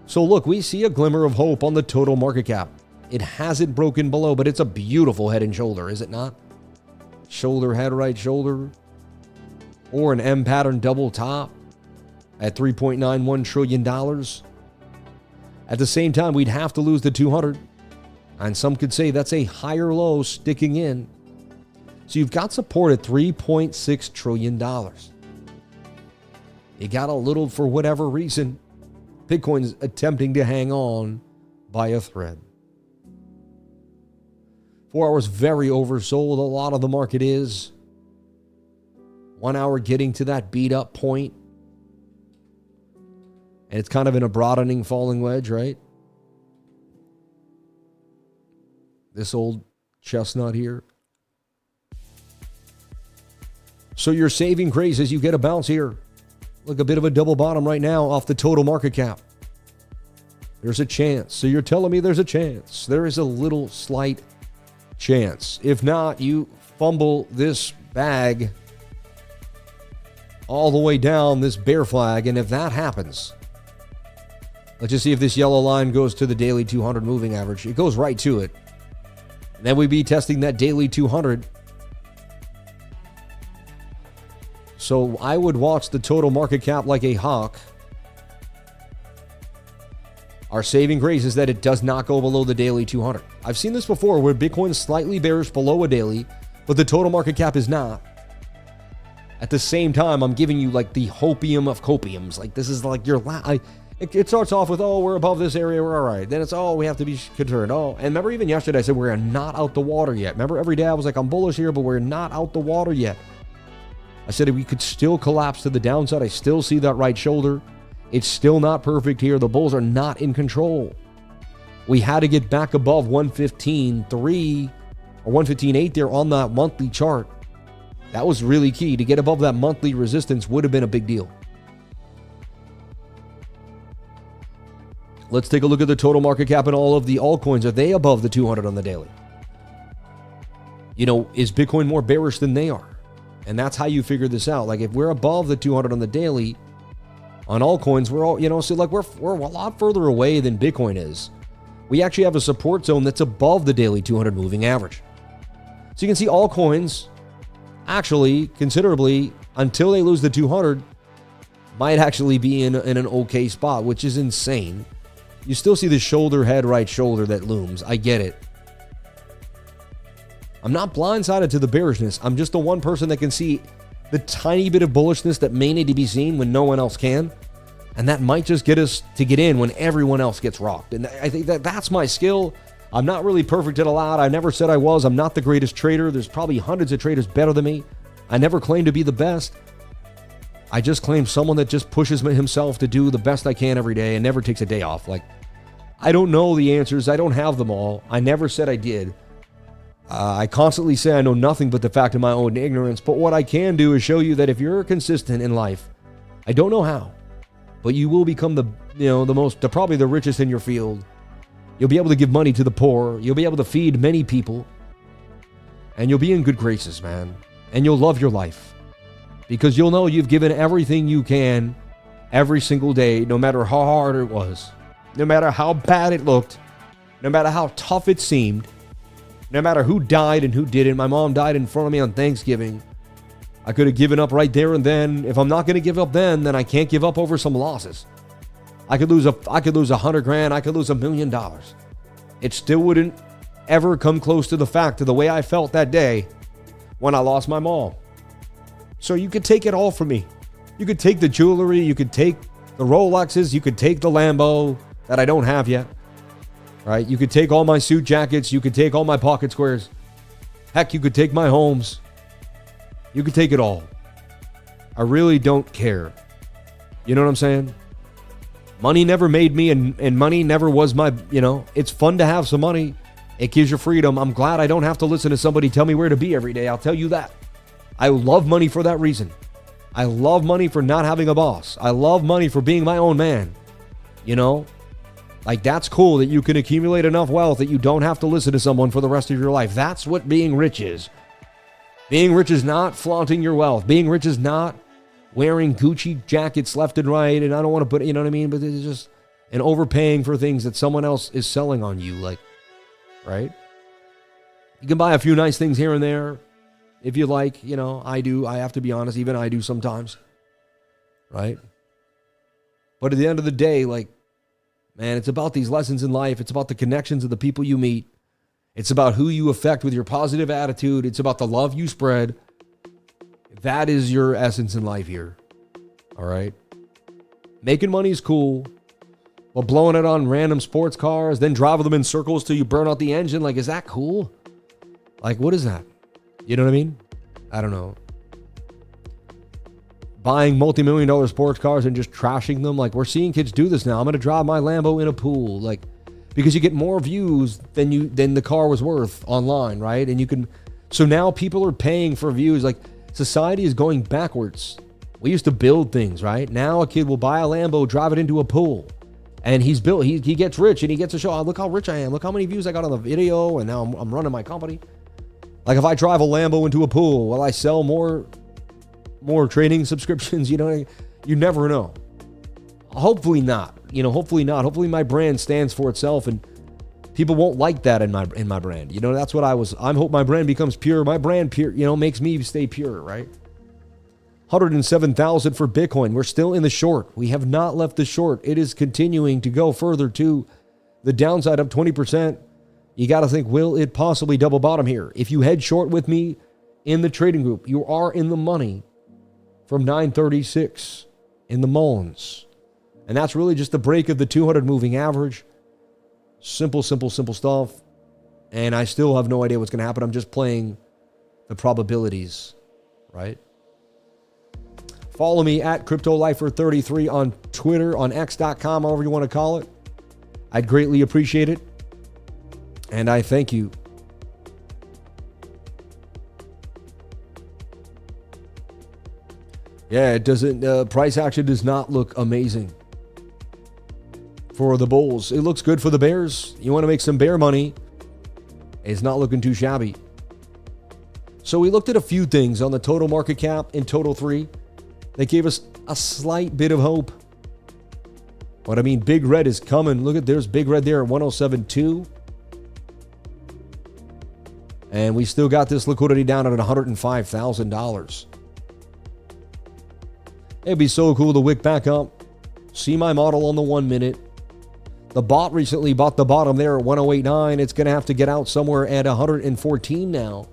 So look, we see a glimmer of hope on the total market cap. It hasn't broken below, but it's a beautiful head and shoulder, is it not? Shoulder, head, right shoulder. Or an M pattern double top at $3.91 trillion. At the same time, we'd have to lose the 200. And some could say that's a higher low sticking in. So you've got support at $3.6 trillion. You got a little, for whatever reason, Bitcoin's attempting to hang on by a thread. 4 hours very oversold. A lot of the market is. 1 hour getting to that beat up point. And it's kind of in a broadening falling wedge, right? This old chestnut here. So you're saving grace as you get a bounce here. Look, a bit of a double bottom right now off the total market cap. There's a chance. So you're telling me there's a chance. There is a little slight chance. If not, you fumble this bag all the way down this bear flag. And if that happens, let's just see if this yellow line goes to the daily 200 moving average. It goes right to it. And then we'd be testing that daily 200. So I would watch the total market cap like a hawk. Our saving grace is that it does not go below the daily 200. I've seen this before where Bitcoin is slightly bearish below a daily, but the total market cap is not. At the same time, I'm giving you like the hopium of copiums. Like this is like your It starts off with, oh, we're above this area, we're all right. Then it's, oh, we have to be concerned. Oh, and remember even yesterday I said we're not out the water yet. Remember every day I was like, I'm bullish here, but we're not out the water yet. I said we could still collapse to the downside. I still see that right shoulder. It's still not perfect here. The bulls are not in control. We had to get back above 115.3 or 115.8 there on that monthly chart. That was really key. To get above that monthly resistance would have been a big deal. Let's take a look at the total market cap and all of the altcoins. Are they above the 200 on the daily? You know, is Bitcoin more bearish than they are? And that's how you figure this out. Like if we're above the 200 on the daily on altcoins, we're all, you know, so like we're a lot further away than Bitcoin is. We actually have a support zone that's above the daily 200 moving average. So you can see altcoins actually considerably, until they lose the 200, might actually be in an okay spot, which is insane. You still see the shoulder, head, right shoulder that looms. I get it. I'm not blindsided to the bearishness. I'm just the one person that can see the tiny bit of bullishness that may need to be seen when no one else can. And that might just get us to get in when everyone else gets rocked. And I think that's my skill. I'm not really perfect at a lot. I never said I was. I'm not the greatest trader. There's probably hundreds of traders better than me. I never claimed to be the best. I just claim someone that just pushes himself to do the best I can every day and never takes a day off. Like, I don't know the answers. I don't have them all. I never said I did. I constantly say I know nothing but the fact of my own ignorance. But what I can do is show you that if you're consistent in life, I don't know how, but you will become probably the richest in your field. You'll be able to give money to the poor. You'll be able to feed many people. And you'll be in good graces, man. And you'll love your life. Because you'll know you've given everything you can every single day, no matter how hard it was. No matter how bad it looked. No matter how tough it seemed. No matter who died and who didn't. My mom died in front of me on Thanksgiving. I could have given up right there and then. If I'm not going to give up then I can't give up over some losses. I could lose $100,000. I could lose $1 million. It still wouldn't ever come close to the fact of the way I felt that day when I lost my mom. So you could take it all from me. You could take the jewelry. You could take the Rolexes. You could take the Lambo that I don't have yet. Right? You could take all my suit jackets. You could take all my pocket squares. Heck, you could take my homes. You could take it all. I really don't care. You know what I'm saying? Money never made me, and money never was my, it's fun to have some money. It gives you freedom. I'm glad I don't have to listen to somebody tell me where to be every day. I'll tell you that. I love money for that reason. I love money for not having a boss. I love money for being my own man. Like, that's cool that you can accumulate enough wealth that you don't have to listen to someone for the rest of your life. That's what being rich is. Being rich is not flaunting your wealth. Being rich is not wearing Gucci jackets left and right. And I don't want to put, you know what I mean? But it's just an overpaying for things that someone else is selling on you. Like, right? You can buy a few nice things here and there if you like. I do. I have to be honest. Even I do sometimes. Right? But at the end of the day, like, man, it's about these lessons in life. It's about the connections of the people you meet. It's about who you affect with your positive attitude. It's about the love you spread. That is your essence in life here. All right? Making money is cool. But blowing it on random sports cars, then driving them in circles till you burn out the engine, like, is that cool? Like, what is that? You know what I mean? I don't know. Buying multi-million-dollar sports cars and just trashing them. Like, we're seeing kids do this now. I'm going to drive my Lambo in a pool. Like, because you get more views than the car was worth online, right? And you can... So now people are paying for views. Like, society is going backwards. We used to build things, right? Now a kid will buy a Lambo, drive it into a pool. And he gets rich and he gets to show, oh, look how rich I am. Look how many views I got on the video. And now I'm running my company. Like, if I drive a Lambo into a pool, will I sell more trading subscriptions? You never know. Hopefully not. Hopefully not. Hopefully my brand stands for itself and people won't like that in my brand. That's what I hope my brand becomes pure. My brand pure, makes me stay pure, right? 107,000 for Bitcoin. We're still in the short. We have not left the short. It is continuing to go further to the downside, up 20%. You got to think, will it possibly double bottom here? If you head short with me in the trading group, you are in the money from 936 in the Mullins. And that's really just the break of the 200 moving average. Simple stuff. And I still have no idea what's going to happen. I'm just playing the probabilities, right? Follow me at CryptoLifer33 on Twitter, on X.com, however you want to call it. I'd greatly appreciate it. And I thank you. Yeah, it doesn't, price action does not look amazing for the bulls. It looks good for the bears. You want to make some bear money. It's not looking too shabby. So we looked at a few things on the total market cap in Total 3. They gave us a slight bit of hope. But I mean, Big Red is coming. Look at, there's Big Red there at 107.2. And we still got this liquidity down at $105,000. It'd be so cool to wick back up. See my model on the 1 minute. The bot recently bought the bottom there at 108.9. It's going to have to get out somewhere at 114 now.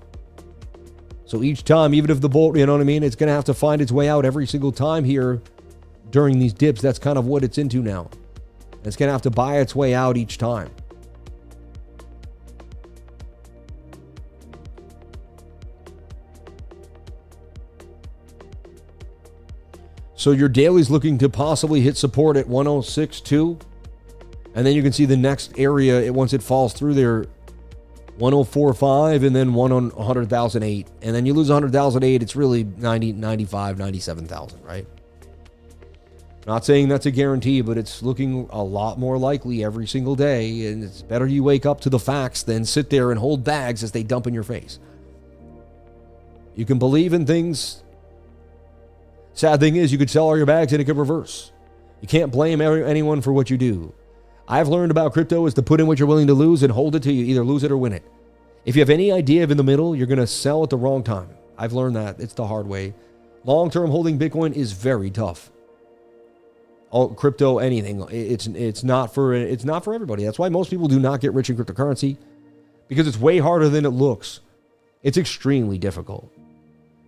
So each time, even if the bull, you know what I mean, it's going to have to find its way out every single time here during these dips. That's kind of what it's into now. It's going to have to buy its way out each time. So your daily's looking to possibly hit support at 106.2. And then you can see the next area, once it falls through there, 104.5 and then 100,008. And then you lose 100,008, it's really 90, 95, 97,000, right? Not saying that's a guarantee, but it's looking a lot more likely every single day. And it's better you wake up to the facts than sit there and hold bags as they dump in your face. You can believe in things. Sad thing is, you could sell all your bags and it could reverse. You can't blame anyone for what you do. I've learned about crypto is to put in what you're willing to lose and hold it till you either lose it or win it. If you have any idea of in the middle, you're going to sell at the wrong time. I've learned that. It's the hard way. Long-term holding Bitcoin is very tough. All crypto, anything. It's not for everybody. That's why most people do not get rich in cryptocurrency, because it's way harder than it looks. It's extremely difficult.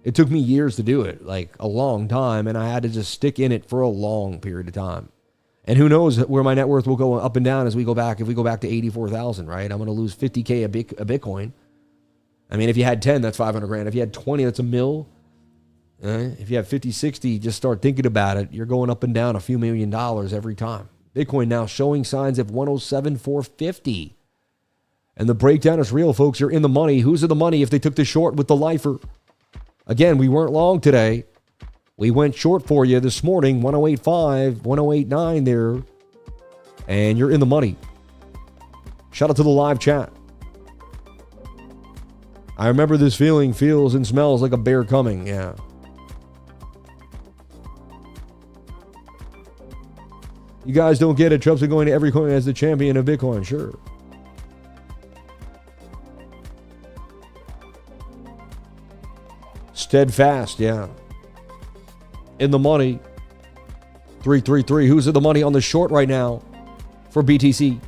It took me years to do it, like a long time, and I had to just stick in it for a long period of time. And who knows where my net worth will go up and down as we go back. If we go back to 84,000, right? I'm going to lose 50K a Bitcoin. I mean, if you had 10, that's 500 grand. If you had 20, that's a mil. If you have 50, 60, just start thinking about it. You're going up and down a few $1 million every time. Bitcoin now showing signs of 107,450. And the breakdown is real, folks. You're in the money. Who's in the money if they took the short with the lifer? Again, we weren't long today. We went short for you this morning, 108.5, 108.9 there. And you're in the money. Shout out to the live chat. I remember this feeling, feels and smells like a bear coming. Yeah. You guys don't get it. Trump's been going to every coin as the champion of Bitcoin. Sure. Steadfast, yeah. In the money. 333. Who's in the money on the short right now for BTC?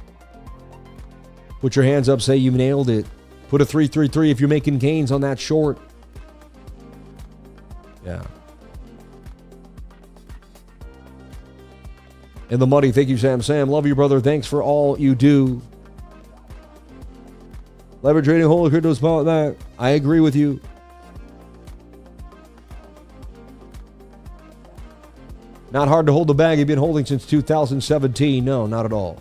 Put your hands up. Say you nailed it. Put a 333 if you're making gains on that short. Yeah. In the money. Thank you, Sam. Sam, love you, brother. Thanks for all you do. Leverage trading, holy crypto spot that. I agree with you. Not hard to hold the bag. You've been holding since 2017. No, not at all.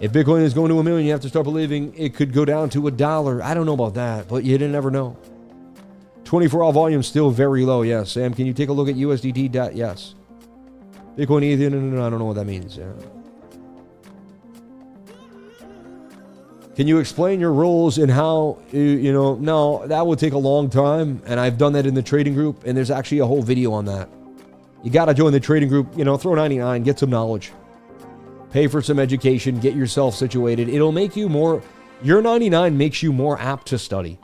If Bitcoin is going to $1 million, you have to start believing it could go down to $1. I don't know about that, but you didn't ever know. 24-hour volume still very low. Yes, Sam, can you take a look at USDT.D? Yes. Bitcoin ETH? No, I don't know what that means. Yeah. Can you explain your rules and how, no, that would take a long time. And I've done that in the trading group. And there's actually a whole video on that. You got to join the trading group, throw 99, get some knowledge. Pay for some education, get yourself situated. It'll make you more, your 99 makes you more apt to study.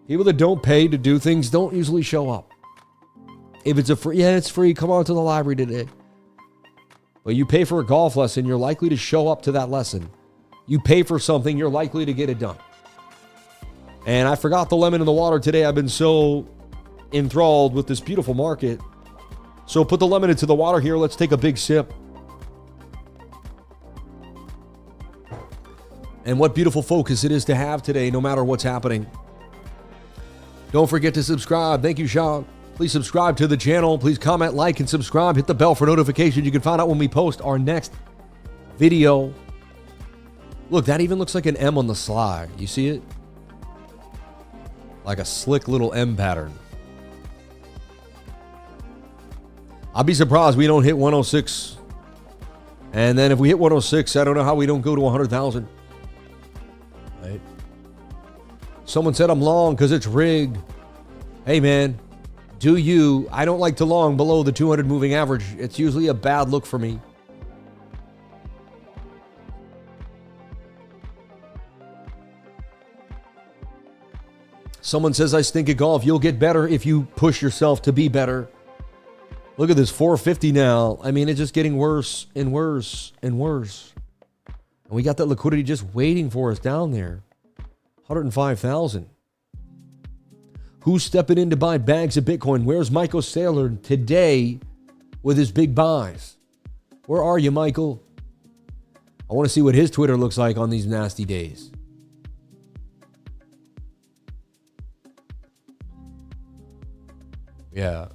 People that don't pay to do things don't usually show up. If it's a free, it's free, come on to the library today. But you pay for a golf lesson, you're likely to show up to that lesson. You pay for something, you're likely to get it done. And I forgot the lemon in the water today. I've been so enthralled with this beautiful market. So put the lemon into the water here. Let's take a big sip. And what beautiful focus it is to have today, no matter what's happening. Don't forget to subscribe. Thank you, Sean. Please subscribe to the channel. Please comment, like, and subscribe. Hit the bell for notifications. You can find out when we post our next video. Look, that even looks like an M on the slide. You see it? Like a slick little M pattern. I'll be surprised we don't hit 106. And then if we hit 106, I don't know how we don't go to 100,000. Right? Someone said I'm long because it's rigged. Hey, man, do you? I don't like to long below the 200 moving average. It's usually a bad look for me. Someone says I stink at golf. You'll get better if you push yourself to be better. Look at this, 450 now. I mean, it's just getting worse and worse and worse. And we got that liquidity just waiting for us down there. 105,000. Who's stepping in to buy bags of Bitcoin? Where's Michael Saylor today with his big buys? Where are you, Michael? I want to see what his Twitter looks like on these nasty days. Yeah.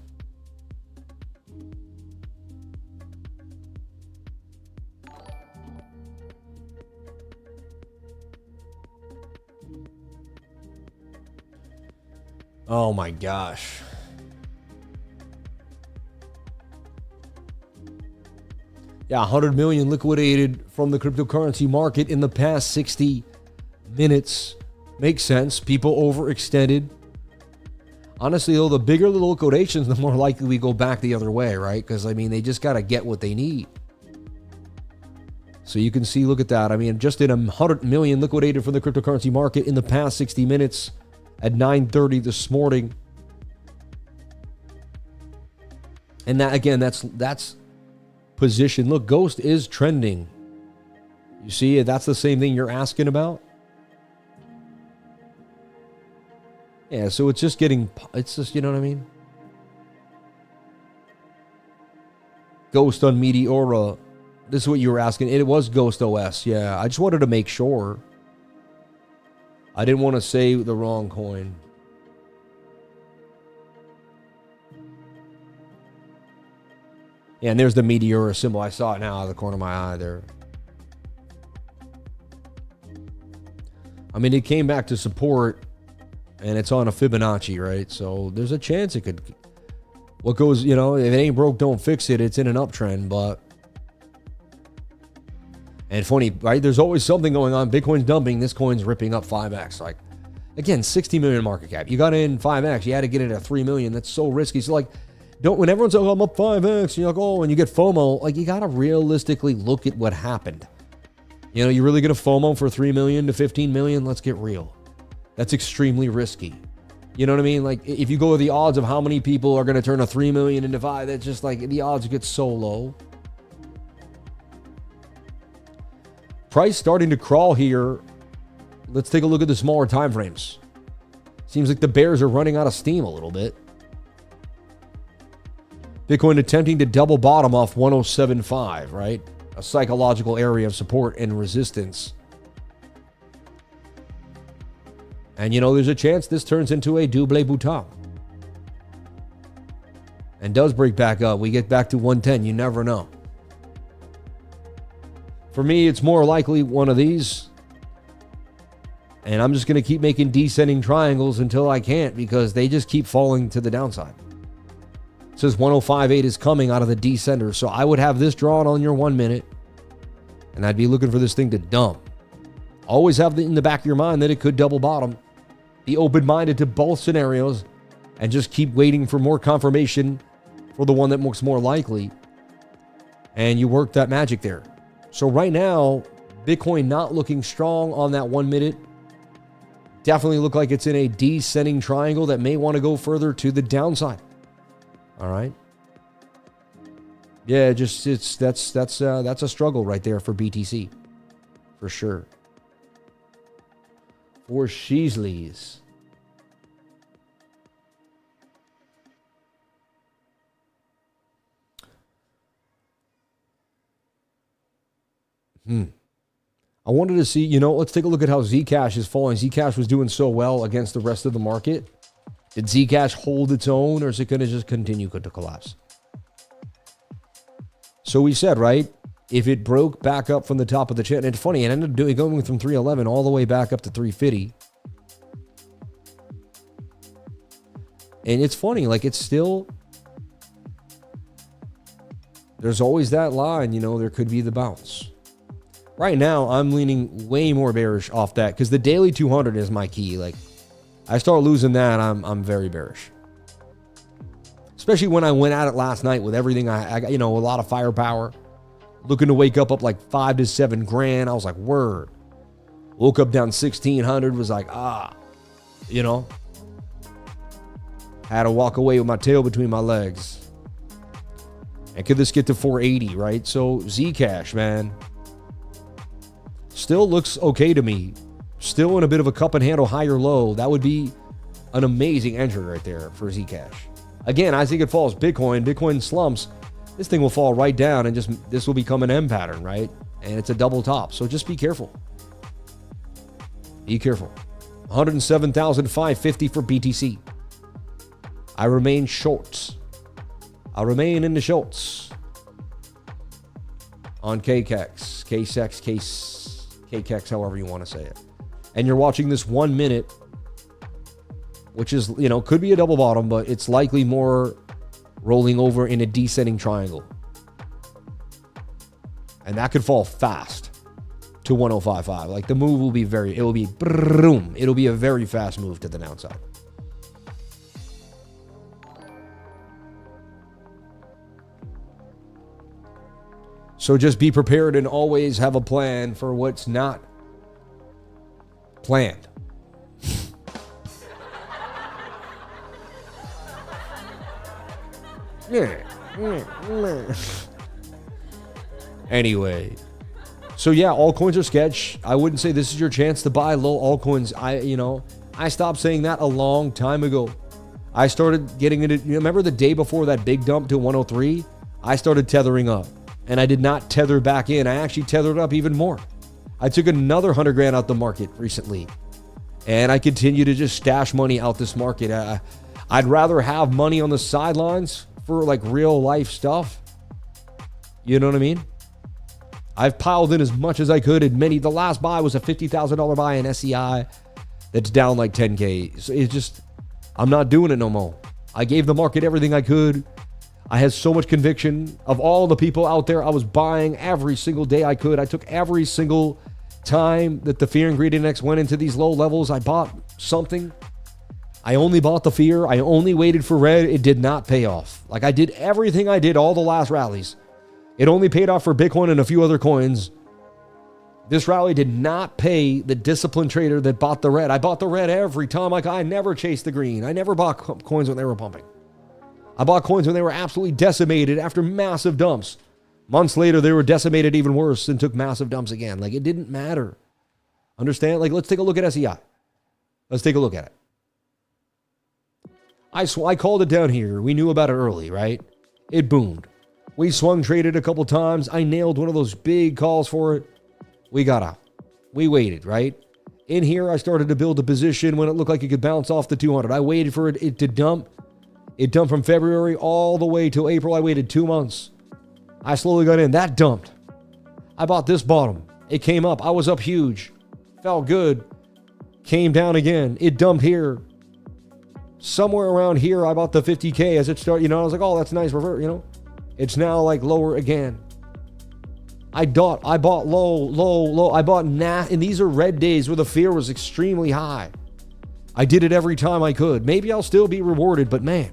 Oh my gosh. Yeah, 100 million liquidated from the cryptocurrency market in the past 60 minutes. Makes sense. People overextended. Honestly, though, the bigger the liquidations, the more likely we go back the other way, right? Because, I mean, they just got to get what they need. So you can see, look at that. I mean, just in 100 million liquidated from the cryptocurrency market in the past 60 minutes at 9:30 this morning. And that, again, that's position. Look, Ghost is trending. You see, that's the same thing you're asking about. Yeah, so it's just getting, it's just, you know what I mean? Ghost on Meteora. This is what you were asking. It was Ghost OS, yeah. I just wanted to make sure. I didn't want to say the wrong coin. Yeah, and there's the Meteora symbol. I saw it now out of the corner of my eye there. I mean, it came back to support. And it's on a Fibonacci, right? So there's a chance it could... What goes, you know, if it ain't broke, don't fix it. It's in an uptrend, but... And funny, right? There's always something going on. Bitcoin's dumping. This coin's ripping up 5x. Like, again, 60 million market cap. You got in 5x. You had to get it at 3 million. That's so risky. So, like, don't... When everyone's like, oh, I'm up 5x, you're like, oh, and you get FOMO. Like, you got to realistically look at what happened. You know, you really going to FOMO for 3 million to 15 million? Let's get real. That's extremely risky. You know what I mean? Like, if you go with the odds of how many people are going to turn a 3 million into 5, that's just like, the odds get so low. Price starting to crawl here. Let's take a look at the smaller time frames. Seems like the bears are running out of steam a little bit. Bitcoin attempting to double bottom off 107.5, right? A psychological area of support and resistance. And, you know, there's a chance this turns into a double bouton. And does break back up. We get back to 110. You never know. For me, it's more likely one of these. And I'm just going to keep making descending triangles until I can't, because they just keep falling to the downside. It says 105.8 is coming out of the descender. So I would have this drawn on your 1 minute. And I'd be looking for this thing to dump. Always have in the back of your mind that it could double bottom. Be open-minded to both scenarios and just keep waiting for more confirmation for the one that looks more likely. And you work that magic there. So right now, Bitcoin not looking strong on that 1 minute. Definitely look like it's in a descending triangle that may want to go further to the downside. All right. Yeah, just that's a struggle right there for BTC. For sure. for Sheasleys. I wanted to see, let's take a look at how Zcash is falling. Zcash was doing so well against the rest of the market. Did Zcash hold its own, or is it going to just continue to collapse? So we said, right, if it broke back up from the top of the channel, it's funny, it ended up going from 311 all the way back up to 350. And it's funny, like it's still, there's always that line, there could be the bounce. Right now, I'm leaning way more bearish off that because the daily 200 is my key. Like, I start losing that, I'm very bearish. Especially when I went at it last night with everything I got, a lot of firepower. Looking to wake up like 5 to 7 grand. I was like, word. Woke up down 1,600, was like, Had to walk away with my tail between my legs. And could this get to 480, right? So Zcash, man. Still looks okay to me. Still in a bit of a cup and handle higher low. That would be an amazing entry right there for Zcash. Again, I think it falls Bitcoin slumps. This thing will fall right down and this will become an M pattern, right? And it's a double top. So just be careful. Be careful. 107,550 for BTC. I remain short. I remain in the shorts. On KKEX, KKEX, however you want to say it. And you're watching this 1 minute, which is, could be a double bottom, but it's likely more rolling over in a descending triangle. And that could fall fast to 105.5. Like the move will be it'll be boom. It'll be a very fast move to the downside. So just be prepared and always have a plan for what's not planned. Anyway, so yeah, altcoins are sketch. I wouldn't say this is your chance to buy low altcoins. I stopped saying that a long time ago. I started getting into, remember the day before that big dump to 103? I started tethering up. And I did not tether back in. I actually tethered up even more. I took another 100 grand out the market recently. And I continue to just stash money out this market. I'd rather have money on the sidelines for like real life stuff. You know what I mean? I've piled in as much as I could. The last buy was a $50,000 buy in SEI. That's down like 10K. So it's just, I'm not doing it no more. I gave the market everything I could. I had so much conviction of all the people out there. I was buying every single day I could. I took every single time that the fear ingredient index went into these low levels. I bought something. I only bought the fear. I only waited for red. It did not pay off. Like I did everything I did all the last rallies. It only paid off for Bitcoin and a few other coins. This rally did not pay the disciplined trader that bought the red. I bought the red every time. Like I never chased the green. I never bought coins when they were pumping. I bought coins when they were absolutely decimated after massive dumps. Months later, they were decimated even worse and took massive dumps again. Like, it didn't matter. Understand? Like, let's take a look at SEI. Let's take a look at it. I called it down here. We knew about it early, right? It boomed. We swung traded a couple times. I nailed one of those big calls for it. We got out. We waited, right? In here, I started to build a position when it looked like it could bounce off the 200. I waited for it to dump. It dumped from February all the way to April. I waited 2 months. I slowly got in. That dumped. I bought this bottom. It came up. I was up huge. Felt good. Came down again. It dumped here. Somewhere around here, I bought the 50K as it started. I was like, oh, that's nice. Revert, It's now like lower again. I bought low. I bought and these are red days where the fear was extremely high. I did it every time I could. Maybe I'll still be rewarded, but man,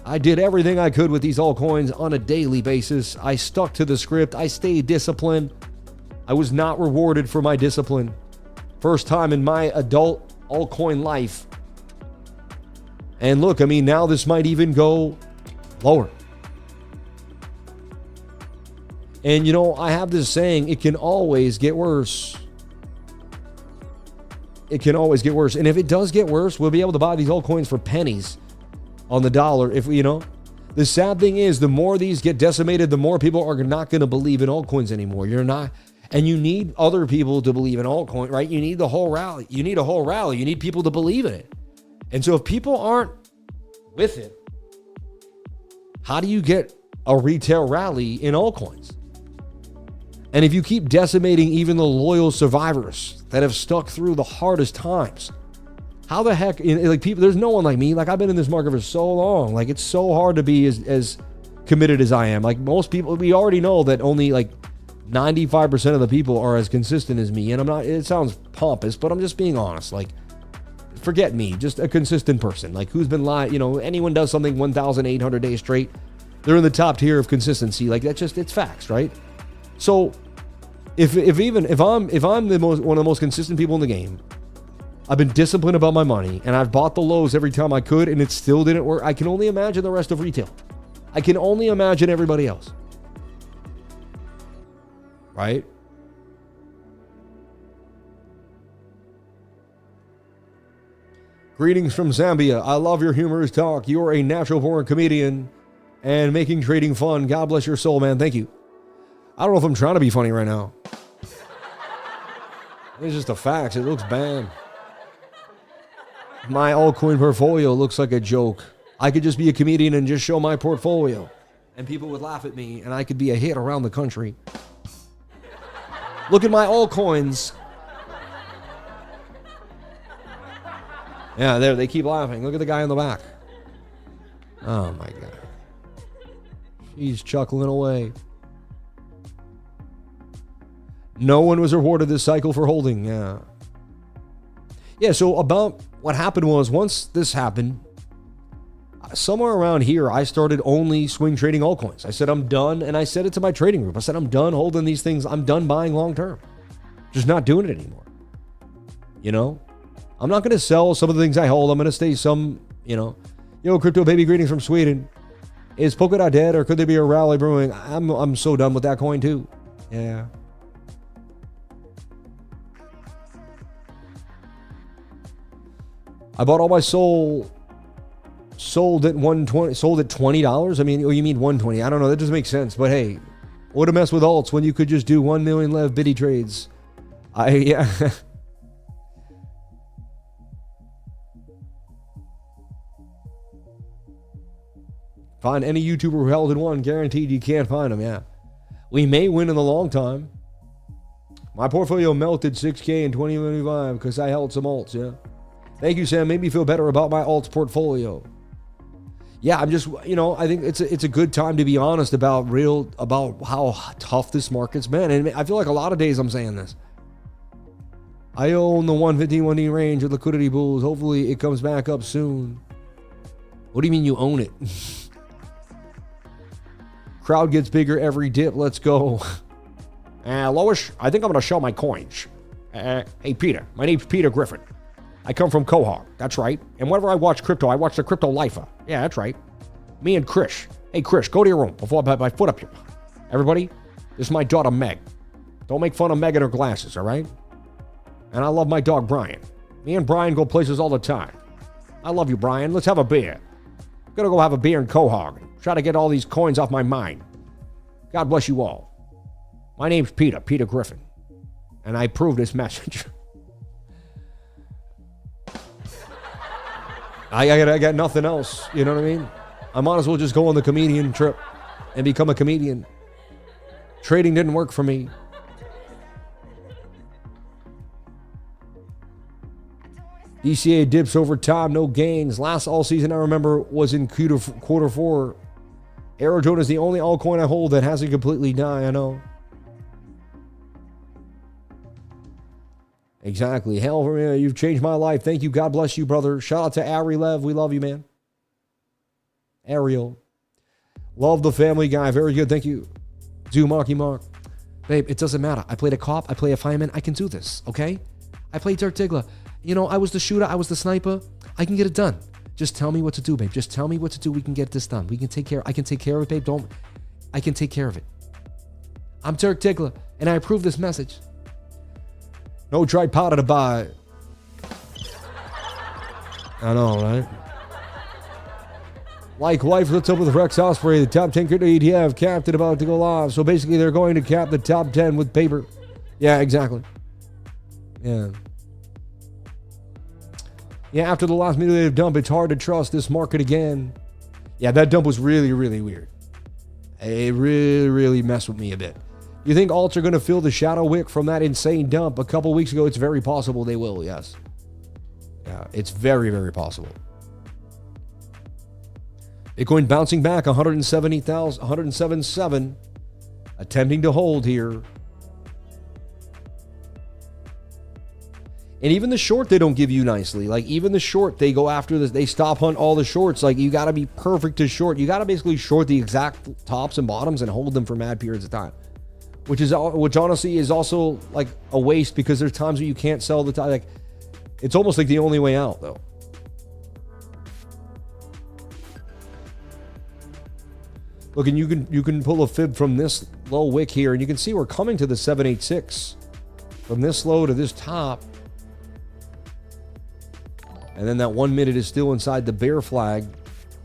I did everything I could with these altcoins on a daily basis. I stuck to the script. I stayed disciplined. I was not rewarded for my discipline. First time in my adult altcoin life. And look, now this might even go lower. And I have this saying, it can always get worse. it can always get worse. And if it does get worse, we'll be able to buy these altcoins for pennies on the dollar. If you know, the sad thing is, the more these get decimated, the more people are not going to believe in altcoins anymore. You're not, and you need other people to believe in altcoin, right? You need the whole rally. You need a whole rally. You need people to believe in it. And so if people aren't with it, how do you get a retail rally in altcoins? And if you keep decimating even the loyal survivors that have stuck through the hardest times, how the heck, like people, there's no one like me. Like I've been in this market for so long. Like it's so hard to be as committed as I am. Like most people, we already know that only like 95% of the people are as consistent as me. And I'm not, it sounds pompous, but I'm just being honest. Like forget me, just a consistent person. Like who's been lying, you know, anyone does something 1,800 days straight, they're in the top tier of consistency. Like that's just, it's facts, right? So if I'm one of the most consistent people in the game, I've been disciplined about my money, and I've bought the lows every time I could, and it still didn't work. I can only imagine the rest of retail. I can only imagine everybody else. Right? Greetings from Zambia. I love your humorous talk. You're a natural born comedian and making trading fun. God bless your soul, man. Thank you. I don't know if I'm trying to be funny right now. It's just the facts. It looks bad. My altcoin portfolio looks like a joke. I could just be a comedian and just show my portfolio, and people would laugh at me, and I could be a hit around the country. Look at my altcoins. Yeah, there, they keep laughing. Look at the guy in the back. Oh my God. He's chuckling away. No one was rewarded this cycle for holding. Yeah. Yeah, so about what happened was, once this happened, somewhere around here, I started only swing trading altcoins. I said, I'm done. And I said it to my trading group. I said, I'm done holding these things. I'm done buying long term. Just not doing it anymore. You know, I'm not going to sell some of the things I hold. I'm going to stay some, you know, yo, crypto baby, greetings from Sweden. Is Polkadot dead, or could there be a rally brewing? I'm so done with that coin too. Yeah. I bought all my sold at $120, sold at $20. I mean, oh, you mean 120? I don't know. That doesn't make sense. But hey, what a mess with alts when you could just do 1 million lev biddy trades. Yeah. Find any YouTuber who held in one, guaranteed you can't find them. Yeah. We may win in the long time. My portfolio melted 6K in 2025 because I held some alts. Yeah. Thank you, Sam. Made me feel better about my alts portfolio. Yeah, I'm just, you know, I think it's a good time to be honest about how tough this market's been. And I feel like a lot of days I'm saying this. I own the 115, 1D range with liquidity bulls. Hopefully it comes back up soon. What do you mean you own it? Crowd gets bigger every dip. Let's go. Lois, I think I'm going to sell my coins. Hey, Peter. My name's Peter Griffin. I come from Quahog. That's right. And whenever I watch crypto, I watch the Crypto Lifer. Yeah, that's right. Me and Krish. Hey, Krish, go to your room before I put my foot up here. Everybody, this is my daughter, Meg. Don't make fun of Meg and her glasses, all right? And I love my dog, Brian. Me and Brian go places all the time. I love you, Brian. Let's have a beer. I'm going to go have a beer in Quahog. Try to get all these coins off my mind. God bless you all. My name's Peter Griffin. And I approve this message. I got nothing else. You know what I mean? I might as well just go on the comedian trip and become a comedian. Trading didn't work for me. DCA dips over time, no gains. Last all season I remember was in quarter four. Aerodrone is the only altcoin I hold that hasn't completely died. I know. Exactly. Hell, you've changed my life. Thank you. God bless you, brother. Shout out to Ari Lev. We love you, man. Ariel. Love the Family Guy. Very good. Thank you. Zumaki Mark. Babe, it doesn't matter. I played a cop. I play a fireman. I can do this, okay? I played Dirk Diggler. You know, I was the shooter. I was the sniper. I can get it done. Just tell me what to do, babe. Just tell me what to do. We can get this done. We can take care. I can take care of it, babe. I can take care of it. I'm Dirk Diggler, and I approve this message. No dry powder to buy. I know, right? Like wife, what's up with Rex Osprey? The top 10 crypto ETF capped and about to go live. So basically, they're going to cap the top 10 with paper. Yeah, exactly. Yeah. Yeah, after the last manipulative dump, it's hard to trust this market again. Yeah, that dump was really, really weird. It really, really messed with me a bit. You think alts are going to feel the shadow wick from that insane dump a couple weeks ago? It's very possible they will, yes. Yeah, it's very, very possible. Bitcoin bouncing back 170,000, 107.7, attempting to hold here. And even the short, they don't give you nicely. Like, even the short, they go after this. They stop hunt all the shorts. Like, you got to be perfect to short. You got to basically short the exact tops and bottoms and hold them for mad periods of time. Which honestly is also, like, a waste because there's times where you can't sell the time. Like, it's almost like the only way out, though. Look, and you can pull a fib from this low wick here, and you can see we're coming to the 786 from this low to this top. And then that 1 minute is still inside the bear flag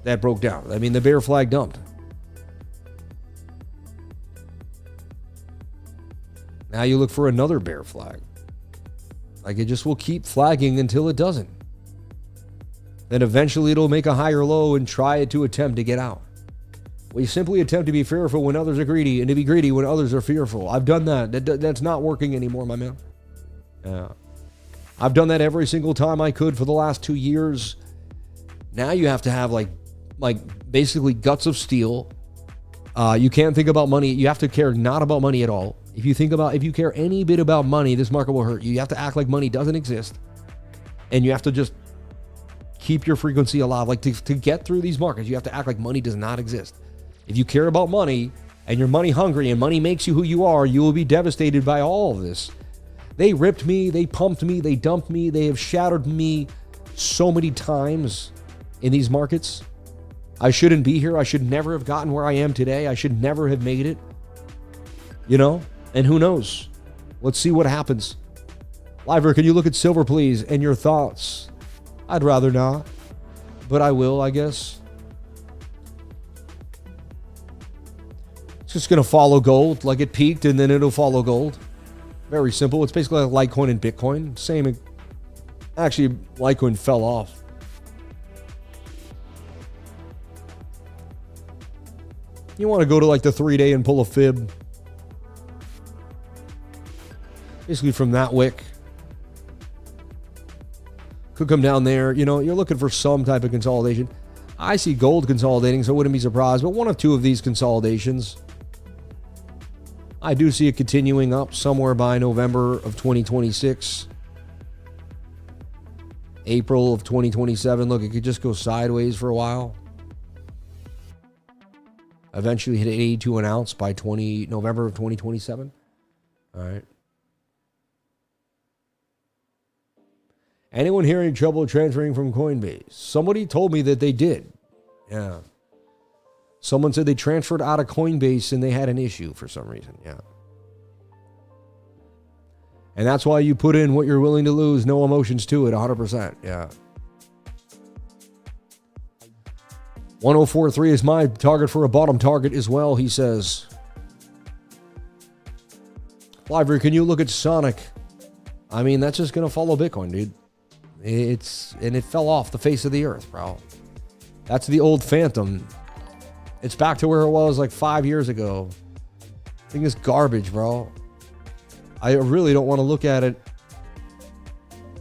that broke down. I mean, the bear flag dumped. Now you look for another bear flag. Like, it just will keep flagging until it doesn't. Then eventually it'll make a higher low and try to attempt to get out. We simply attempt to be fearful when others are greedy and to be greedy when others are fearful. I've done that. That's not working anymore, my man. Yeah. I've done that every single time I could for the last 2 years. Now you have to have like basically guts of steel. You can't think about money. You have to care not about money at all. If you care any bit about money, this market will hurt you. You have to act like money doesn't exist. And you have to just keep your frequency alive. Like to get through these markets, you have to act like money does not exist. If you care about money and you're money hungry and money makes you who you are, you will be devastated by all of this. They ripped me, they pumped me, they dumped me, they have shattered me so many times in these markets. I shouldn't be here. I should never have gotten where I am today. I should never have made it. You know? And who knows? Let's see what happens. Liver, can you look at silver, please? And your thoughts? I'd rather not, but I will, I guess. It's just going to follow gold. Like, it peaked and then it'll follow gold. Very simple. It's basically like Litecoin and Bitcoin. Same. Actually, Litecoin fell off. You want to go to like the 3-day and pull a fib. Basically from that wick. Could come down there. You know, you're looking for some type of consolidation. I see gold consolidating, so I wouldn't be surprised. But one of two of these consolidations. I do see it continuing up somewhere by November of 2026. April of 2027. Look, it could just go sideways for a while. Eventually hit 82 an ounce by November of 2027. All right. Anyone here any trouble transferring from Coinbase? Somebody told me that they did. Yeah. Someone said they transferred out of Coinbase and they had an issue for some reason. Yeah. And that's why you put in what you're willing to lose. No emotions to it. 100%. Yeah. 1043 is my target for a bottom target as well, he says. Library, can you look at Sonic? I mean, that's just going to follow Bitcoin, dude. It fell off the face of the earth, bro. That's the old Phantom. It's back to where it was like 5 years ago. I think it's garbage, bro. I really don't want to look at it.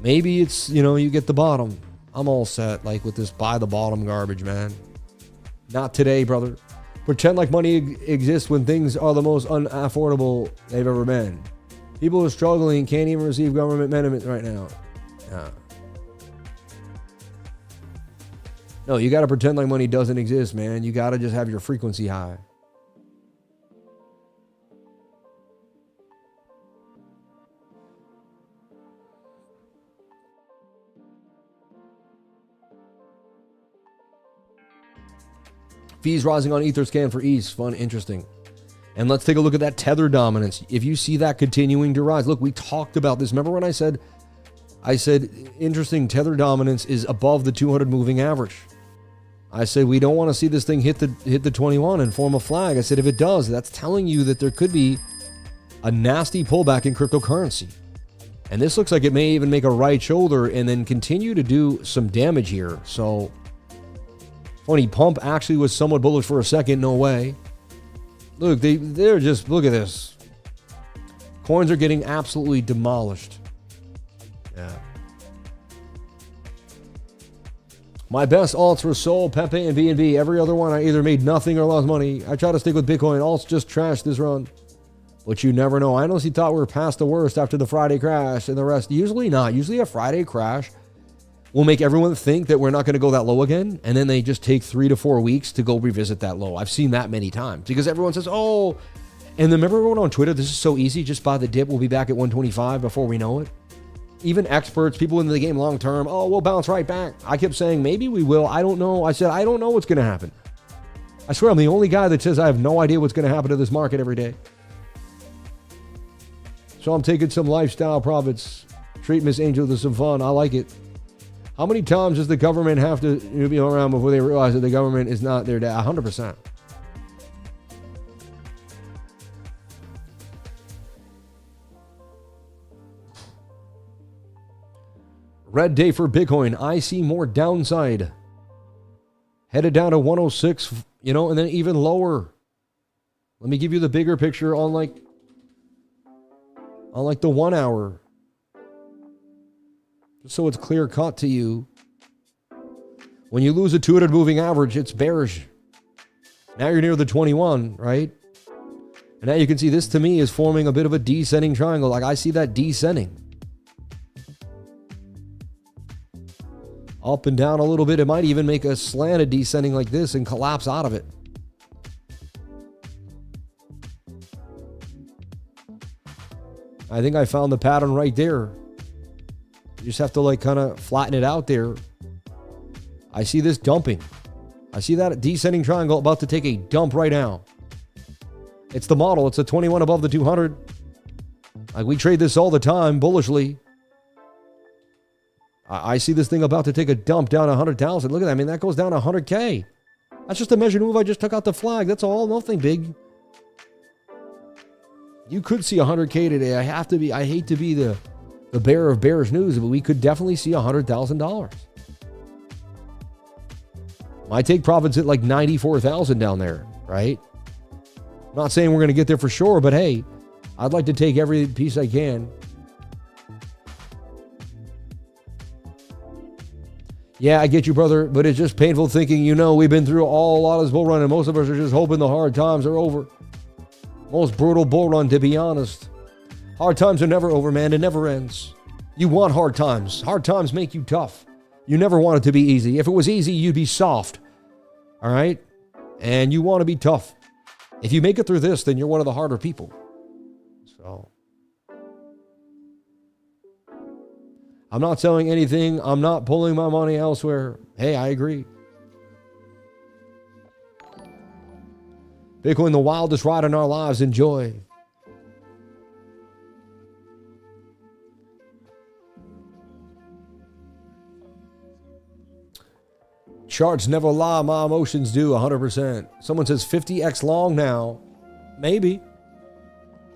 Maybe it's, you get the bottom. I'm all set, like, with this buy the bottom garbage, man. Not today, brother. Pretend like money exists when things are the most unaffordable they've ever been. People are struggling, can't even receive government benefits right now. Yeah. No, you got to pretend like money doesn't exist, man. You got to just have your frequency high. Fees rising on Etherscan for East. Fun, interesting. And let's take a look at that tether dominance. If you see that continuing to rise. Look, we talked about this. Remember when I said I said, interesting, tether dominance is above the 200 moving average. I said, we don't want to see this thing hit the 21 and form a flag. I said, if it does, that's telling you that there could be a nasty pullback in cryptocurrency. And this looks like it may even make a right shoulder and then continue to do some damage here. So, funny, pump actually was somewhat bullish for a second. No way. Look, they're just, look at this. Coins are getting absolutely demolished. Yeah. My best alts were Sol, Pepe, and BNB. Every other one I either made nothing or lost money. I try to stick with Bitcoin. Alts just trashed this run. But you never know. I honestly thought we were past the worst after the Friday crash and the rest. Usually not. Usually a Friday crash will make everyone think that we're not going to go that low again. And then they just take 3 to 4 weeks to go revisit that low. I've seen that many times because everyone says, oh, and remember everyone on Twitter, this is so easy. Just buy the dip. We'll be back at 125 before we know it. Even experts, people in the game long term, oh, we'll bounce right back. I kept saying, maybe we will. I don't know. I said, I don't know what's going to happen. I swear I'm the only guy that says I have no idea what's going to happen to this market every day. So I'm taking some lifestyle profits. Treat Miss Angel to some fun. I like it. How many times does the government have to be around before they realize that the government is not their dad? 100%. Red day for Bitcoin. I see more downside. Headed down to 106, and then even lower. Let me give you the bigger picture on like the 1 hour. Just so it's clear cut to you. When you lose a 200 moving average, it's bearish. Now you're near the 21, right? And now you can see this to me is forming a bit of a descending triangle. Like I see that descending. Up and down a little bit. It might even make a slanted descending like this and collapse out of it. I think I found the pattern right there. You just have to like kind of flatten it out there. I see this dumping. I see that descending triangle about to take a dump right now. It's the model. It's a 21 above the 200. Like we trade this all the time bullishly. I see this thing about to take a dump down 100,000. Look at that. I mean, that goes down 100K. That's just a measured move. I just took out the flag. That's all. Nothing big. You could see 100K today. I hate to be the bearer of bearish news, but we could definitely see $100,000. My take profits at like 94,000 down there, right? I'm not saying we're going to get there for sure, but hey, I'd like to take every piece I can. Yeah, I get you, brother, but it's just painful thinking, we've been through a lot of this bull run, and most of us are just hoping the hard times are over. Most brutal bull run, to be honest. Hard times are never over, man. It never ends. You want hard times. Hard times make you tough. You never want it to be easy. If it was easy, you'd be soft. All right? And you want to be tough. If you make it through this, then you're one of the harder people. So I'm not selling anything. I'm not pulling my money elsewhere. Hey, I agree. Bitcoin, the wildest ride in our lives. Enjoy. Charts never lie. My emotions do 100%. Someone says 50x long now. Maybe.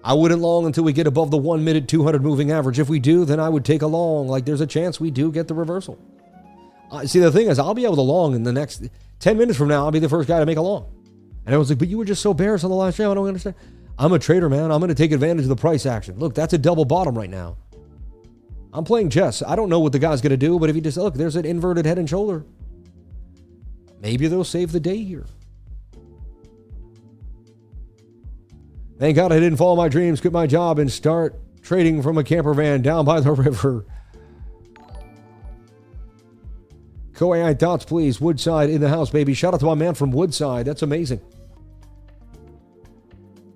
I wouldn't long until we get above the 1 minute 200 moving average. If we do, then I would take a long. Like there's a chance we do get the reversal. See, the thing is, I'll be able to long in the next 10 minutes from now. I'll be the first guy to make a long. And I was like, but you were just so bearish on the last show. I don't understand. I'm a trader, man. I'm going to take advantage of the price action. Look, that's a double bottom right now. I'm playing chess. I don't know what the guy's going to do, but if he just, look, there's an inverted head and shoulder. Maybe they'll save the day here. Thank God I didn't follow my dreams, quit my job, and start trading from a camper van down by the river. Co-AI thoughts, please. Woodside in the house, baby. Shout out to my man from Woodside. That's amazing.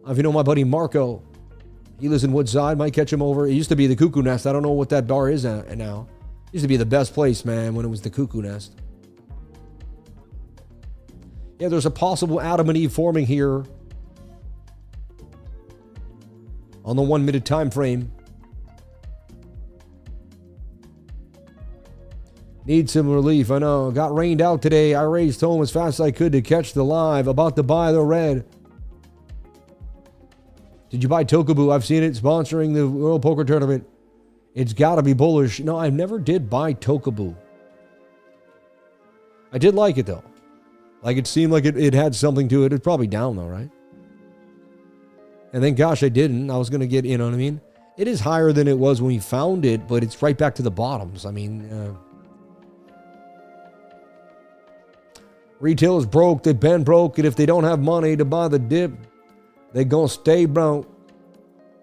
If you know my buddy Marco, he lives in Woodside. Might catch him over. It used to be the Cuckoo Nest. I don't know what that bar is now. It used to be the best place, man, when it was the Cuckoo Nest. Yeah, there's a possible Adam and Eve forming here on the 1 minute time frame. Need some relief. I know. Got rained out today. I raced home as fast as I could to catch the live. About to buy the red. Did you buy TOKABU? I've seen it sponsoring the World Poker Tournament. It's got to be bullish. No, I never did buy TOKABU. I did like it, though. Like, it seemed like it had something to it. It's probably down, though, right? And then, gosh, I didn't. I was going to get, you know what I mean? It is higher than it was when we found it, but it's right back to the bottoms. I mean, retail is broke. They've been broke. And if they don't have money to buy the dip, they're going to stay broke.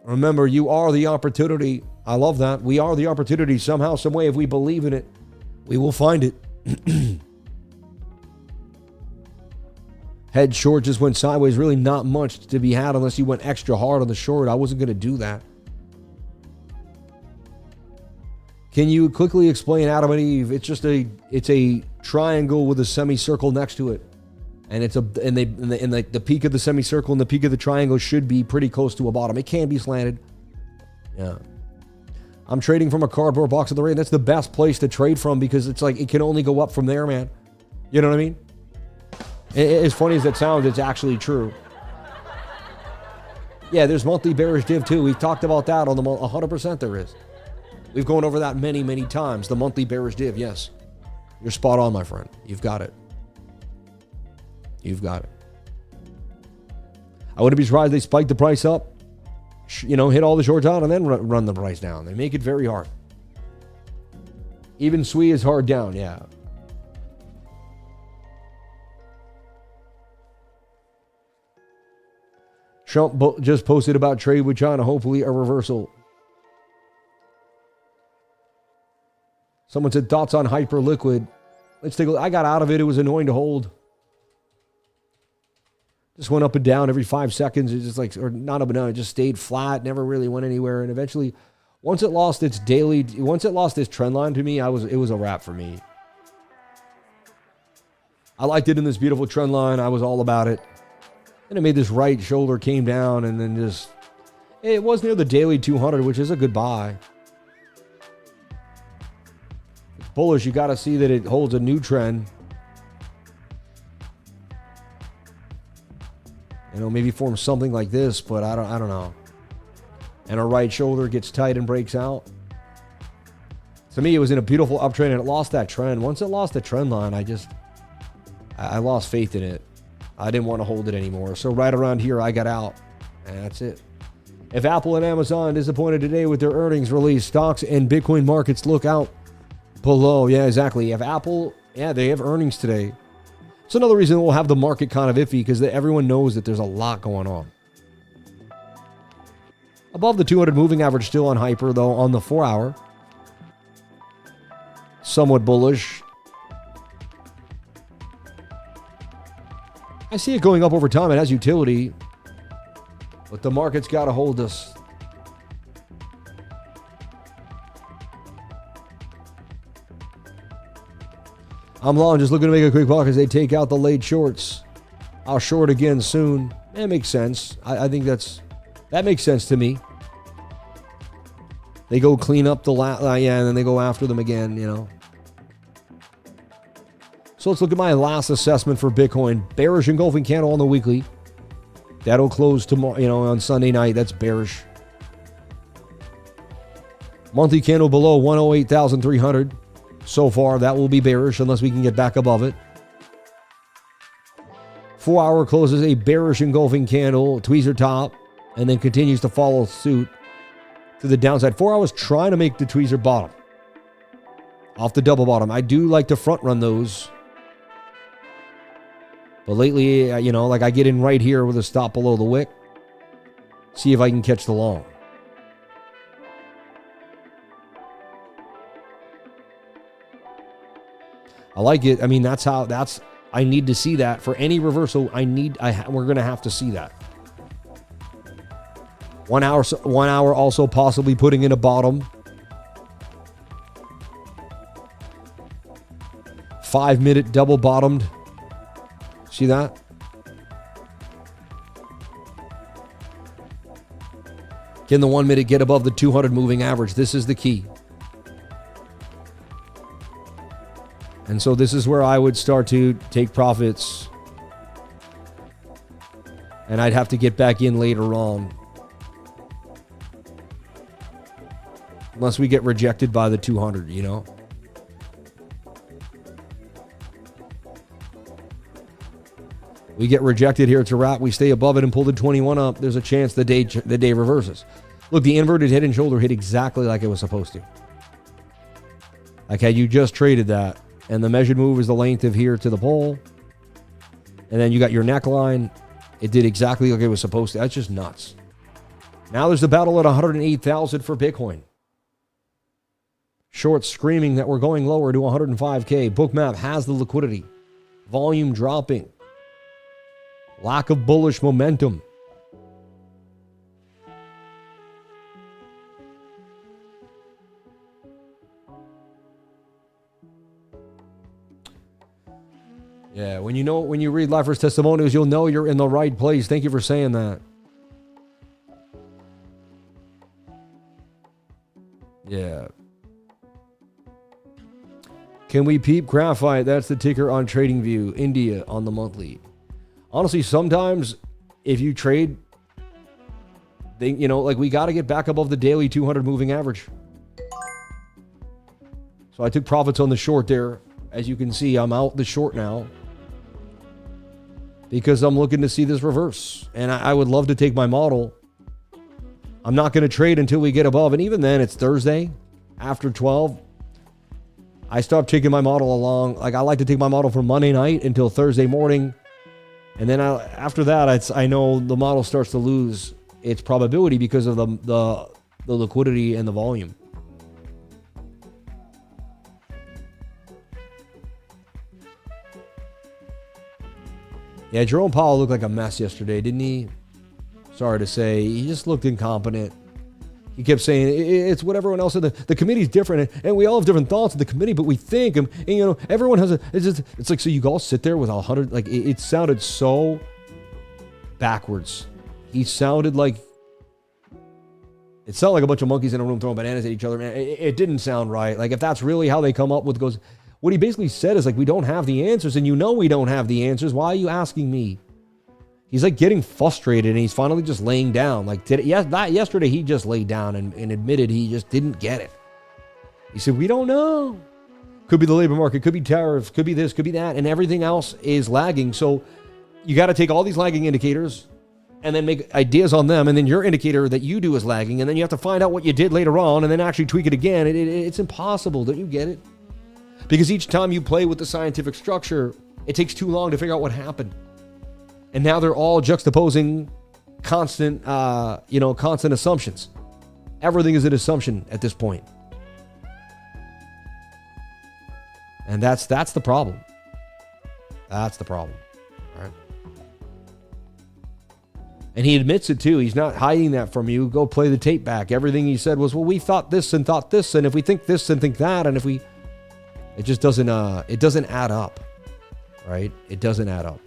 Remember, you are the opportunity. I love that. We are the opportunity somehow, some way. If we believe in it, we will find it. Head short just went sideways. Really not much to be had unless you went extra hard on the short. I wasn't going to do that. Can you quickly explain Adam and Eve? It's just it's a triangle with a semicircle next to it. And the peak of the semicircle and the peak of the triangle should be pretty close to a bottom. It can be slanted. Yeah. I'm trading from a cardboard box of the rain. That's the best place to trade from because it's like it can only go up from there, man. You know what I mean? As funny as that sounds, it's actually true. Yeah, there's monthly bearish div too. We've talked about that on the 100% there is. We've gone over that many, many times. The monthly bearish div, yes. You're spot on, my friend. You've got it. You've got it. I wouldn't be surprised they spike the price up, you know, hit all the shorts out and then run the price down. They make it very hard. Even SWE is hard down, yeah. Trump just posted about trade with China, hopefully a reversal. Someone said thoughts on Hyperliquid. Let's take a look. I got out of it. It was annoying to hold. Just went up and down every 5 seconds. It just like, or not up and down. It just stayed flat. Never really went anywhere. And eventually, once it lost its trend line to me, it was a wrap for me. I liked it in this beautiful trend line. I was all about it. And it made this right shoulder came down and then just, it was near the daily 200, which is a good buy. It's bullish. You got to see that it holds a new trend. You know, maybe form something like this, but I don't know. And a right shoulder gets tight and breaks out. To me, it was in a beautiful uptrend and it lost that trend. Once it lost the trend line, I lost faith in it. I didn't want to hold it anymore. So right around here, I got out. And that's it. If Apple and Amazon disappointed today with their earnings release, stocks and Bitcoin markets look out below. Yeah, exactly. If Apple, they have earnings today. It's another reason we'll have the market kind of iffy because everyone knows that there's a lot going on. Above the 200 moving average still on hyper, though, on the 4-hour. Somewhat bullish. I see it going up over time. It has utility. But the market's got to hold us. I'm long, just looking to make a quick buck as they take out the late shorts. I'll short again soon. That makes sense. I think that makes sense to me. They go clean up the and then they go after them again, you know. So let's look at my last assessment for Bitcoin. Bearish engulfing candle on the weekly. That'll close tomorrow, you know, on Sunday night. That's bearish. Monthly candle below 108,300. So far, that will be bearish unless we can get back above it. 4-hour closes a bearish engulfing candle, tweezer top, and then continues to follow suit to the downside. 4 hours trying to make the tweezer bottom. Off the double bottom. I do like to front run those. But lately, you know, like I get in right here with a stop below the wick. See if I can catch the long. I like it. I mean, I need to see that. For any reversal, we're going to have to see that. 1 hour also possibly putting in a bottom. 5-minute double bottomed. See that? Can the 1 minute get above the 200 moving average? This is the key. And so this is where I would start to take profits. And I'd have to get back in later on. Unless we get rejected by the 200, you know. We get rejected here, it's a wrap. We stay above it and pull the 21 up. There's a chance the day reverses. Look, the inverted head and shoulder hit exactly like it was supposed to. Like had you just traded that, and the measured move is the length of here to the pole, and then you got your neckline. It did exactly like it was supposed to. That's just nuts. Now there's the battle at 108,000 for Bitcoin. Short screaming that we're going lower to 105K. BOOKMAP has the liquidity. Volume dropping. Lack of bullish momentum. Yeah, when you read Lifers testimonials, you'll know you're in the right place. Thank you for saying that. Yeah. Can we peep graphite? That's the ticker on TradingView. India on the monthly. Honestly, sometimes if you trade, like we got to get back above the daily 200 moving average. So I took profits on the short there. As you can see, I'm out the short now because I'm looking to see this reverse. And I would love to take my model. I'm not going to trade until we get above. And even then, it's Thursday after 12. I stopped taking my model along. Like I like to take my model from Monday night until Thursday morning. And then after that, I know the model starts to lose its probability because of the liquidity and the volume. Yeah, Jerome Powell looked like a mess yesterday, didn't he? Sorry to say. He just looked incompetent. He kept saying, it's what everyone else said. The committee's different, and we all have different thoughts of the committee, but we think, and everyone has it's like, so you all sit there with 100, like, it sounded so backwards. He sounded like, it sounded like a bunch of monkeys in a room throwing bananas at each other, man. It didn't sound right. Like, if that's really how they come up with goes, what he basically said is, like, we don't have the answers, and we don't have the answers. Why are you asking me? He's like getting frustrated, and he's finally just laying down. Like yesterday, he just laid down and admitted he just didn't get it. He said, we don't know. Could be the labor market, could be tariffs, could be this, could be that, and everything else is lagging. So you got to take all these lagging indicators and then make ideas on them, and then your indicator that you do is lagging, and then you have to find out what you did later on and then actually tweak it again. It's impossible. Don't you get it? Because each time you play with the scientific structure, it takes too long to figure out what happened. And now they're all juxtaposing constant assumptions. Everything is an assumption at this point. And that's the problem. That's the problem. All right. And he admits it too. He's not hiding that from you. Go play the tape back. Everything he said was, well, we thought this, and if we think this and think that, and if we, it just doesn't add up. Right? It doesn't add up.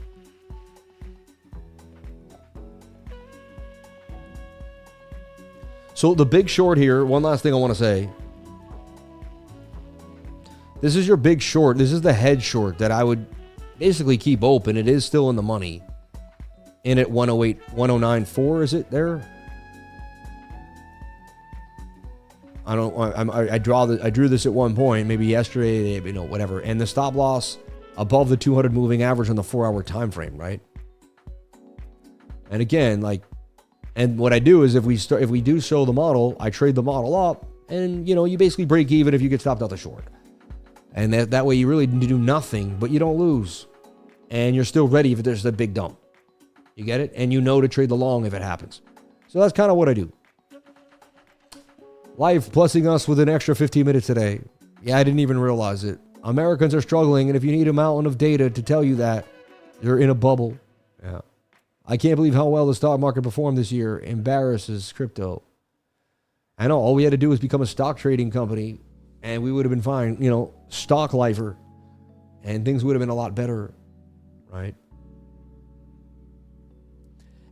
So the big short here, one last thing I want to say. This is your big short. This is the head short that I would basically keep open. It is still in the money. In at 108, 109.4, is it there? I drew this at one point, maybe yesterday, whatever. And the stop loss above the 200 moving average on the 4-hour time frame, right? And again, and what I do is if we do show the model, I trade the model up, and you basically break even if you get stopped out the short. And that way you really do nothing, but you don't lose. And you're still ready if there's a big dump. You get it? And to trade the long if it happens. So that's kind of what I do. Life blessing us with an extra 15 minutes today. Yeah, I didn't even realize it. Americans are struggling, and if you need a mountain of data to tell you that, you're in a bubble. Yeah. I can't believe how well the stock market performed this year. Embarrasses crypto. I know, all we had to do was become a stock trading company, and we would have been fine. Stock lifer, and things would have been a lot better, right?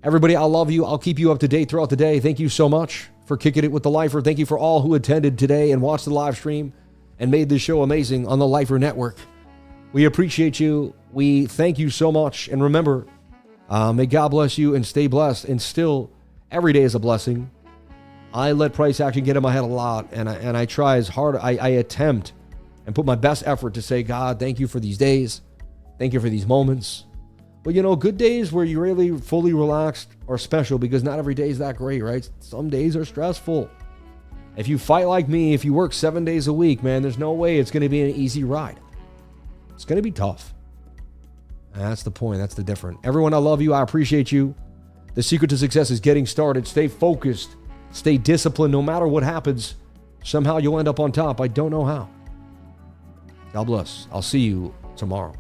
Everybody, I love you. I'll keep you up to date throughout the day. Thank you so much for kicking it with the Lifer. Thank you for all who attended today and watched the live stream and made this show amazing on the Lifer Network. We appreciate you. We thank you so much. And remember, may God bless you and stay blessed. And still, every day is a blessing. I let price action get in my head a lot. And I try as hard. I attempt and put my best effort to say, God, thank you for these days. Thank you for these moments. But, you know, good days where you're really fully relaxed are special because not every day is that great, right? Some days are stressful. If you fight like me, if you work 7 days a week, man, there's no way it's going to be an easy ride. It's going to be tough. And that's the point. That's the difference. Everyone, I love you. I appreciate you. The secret to success is getting started. Stay focused. Stay disciplined. No matter what happens, somehow you'll end up on top. I don't know how. God bless. I'll see you tomorrow.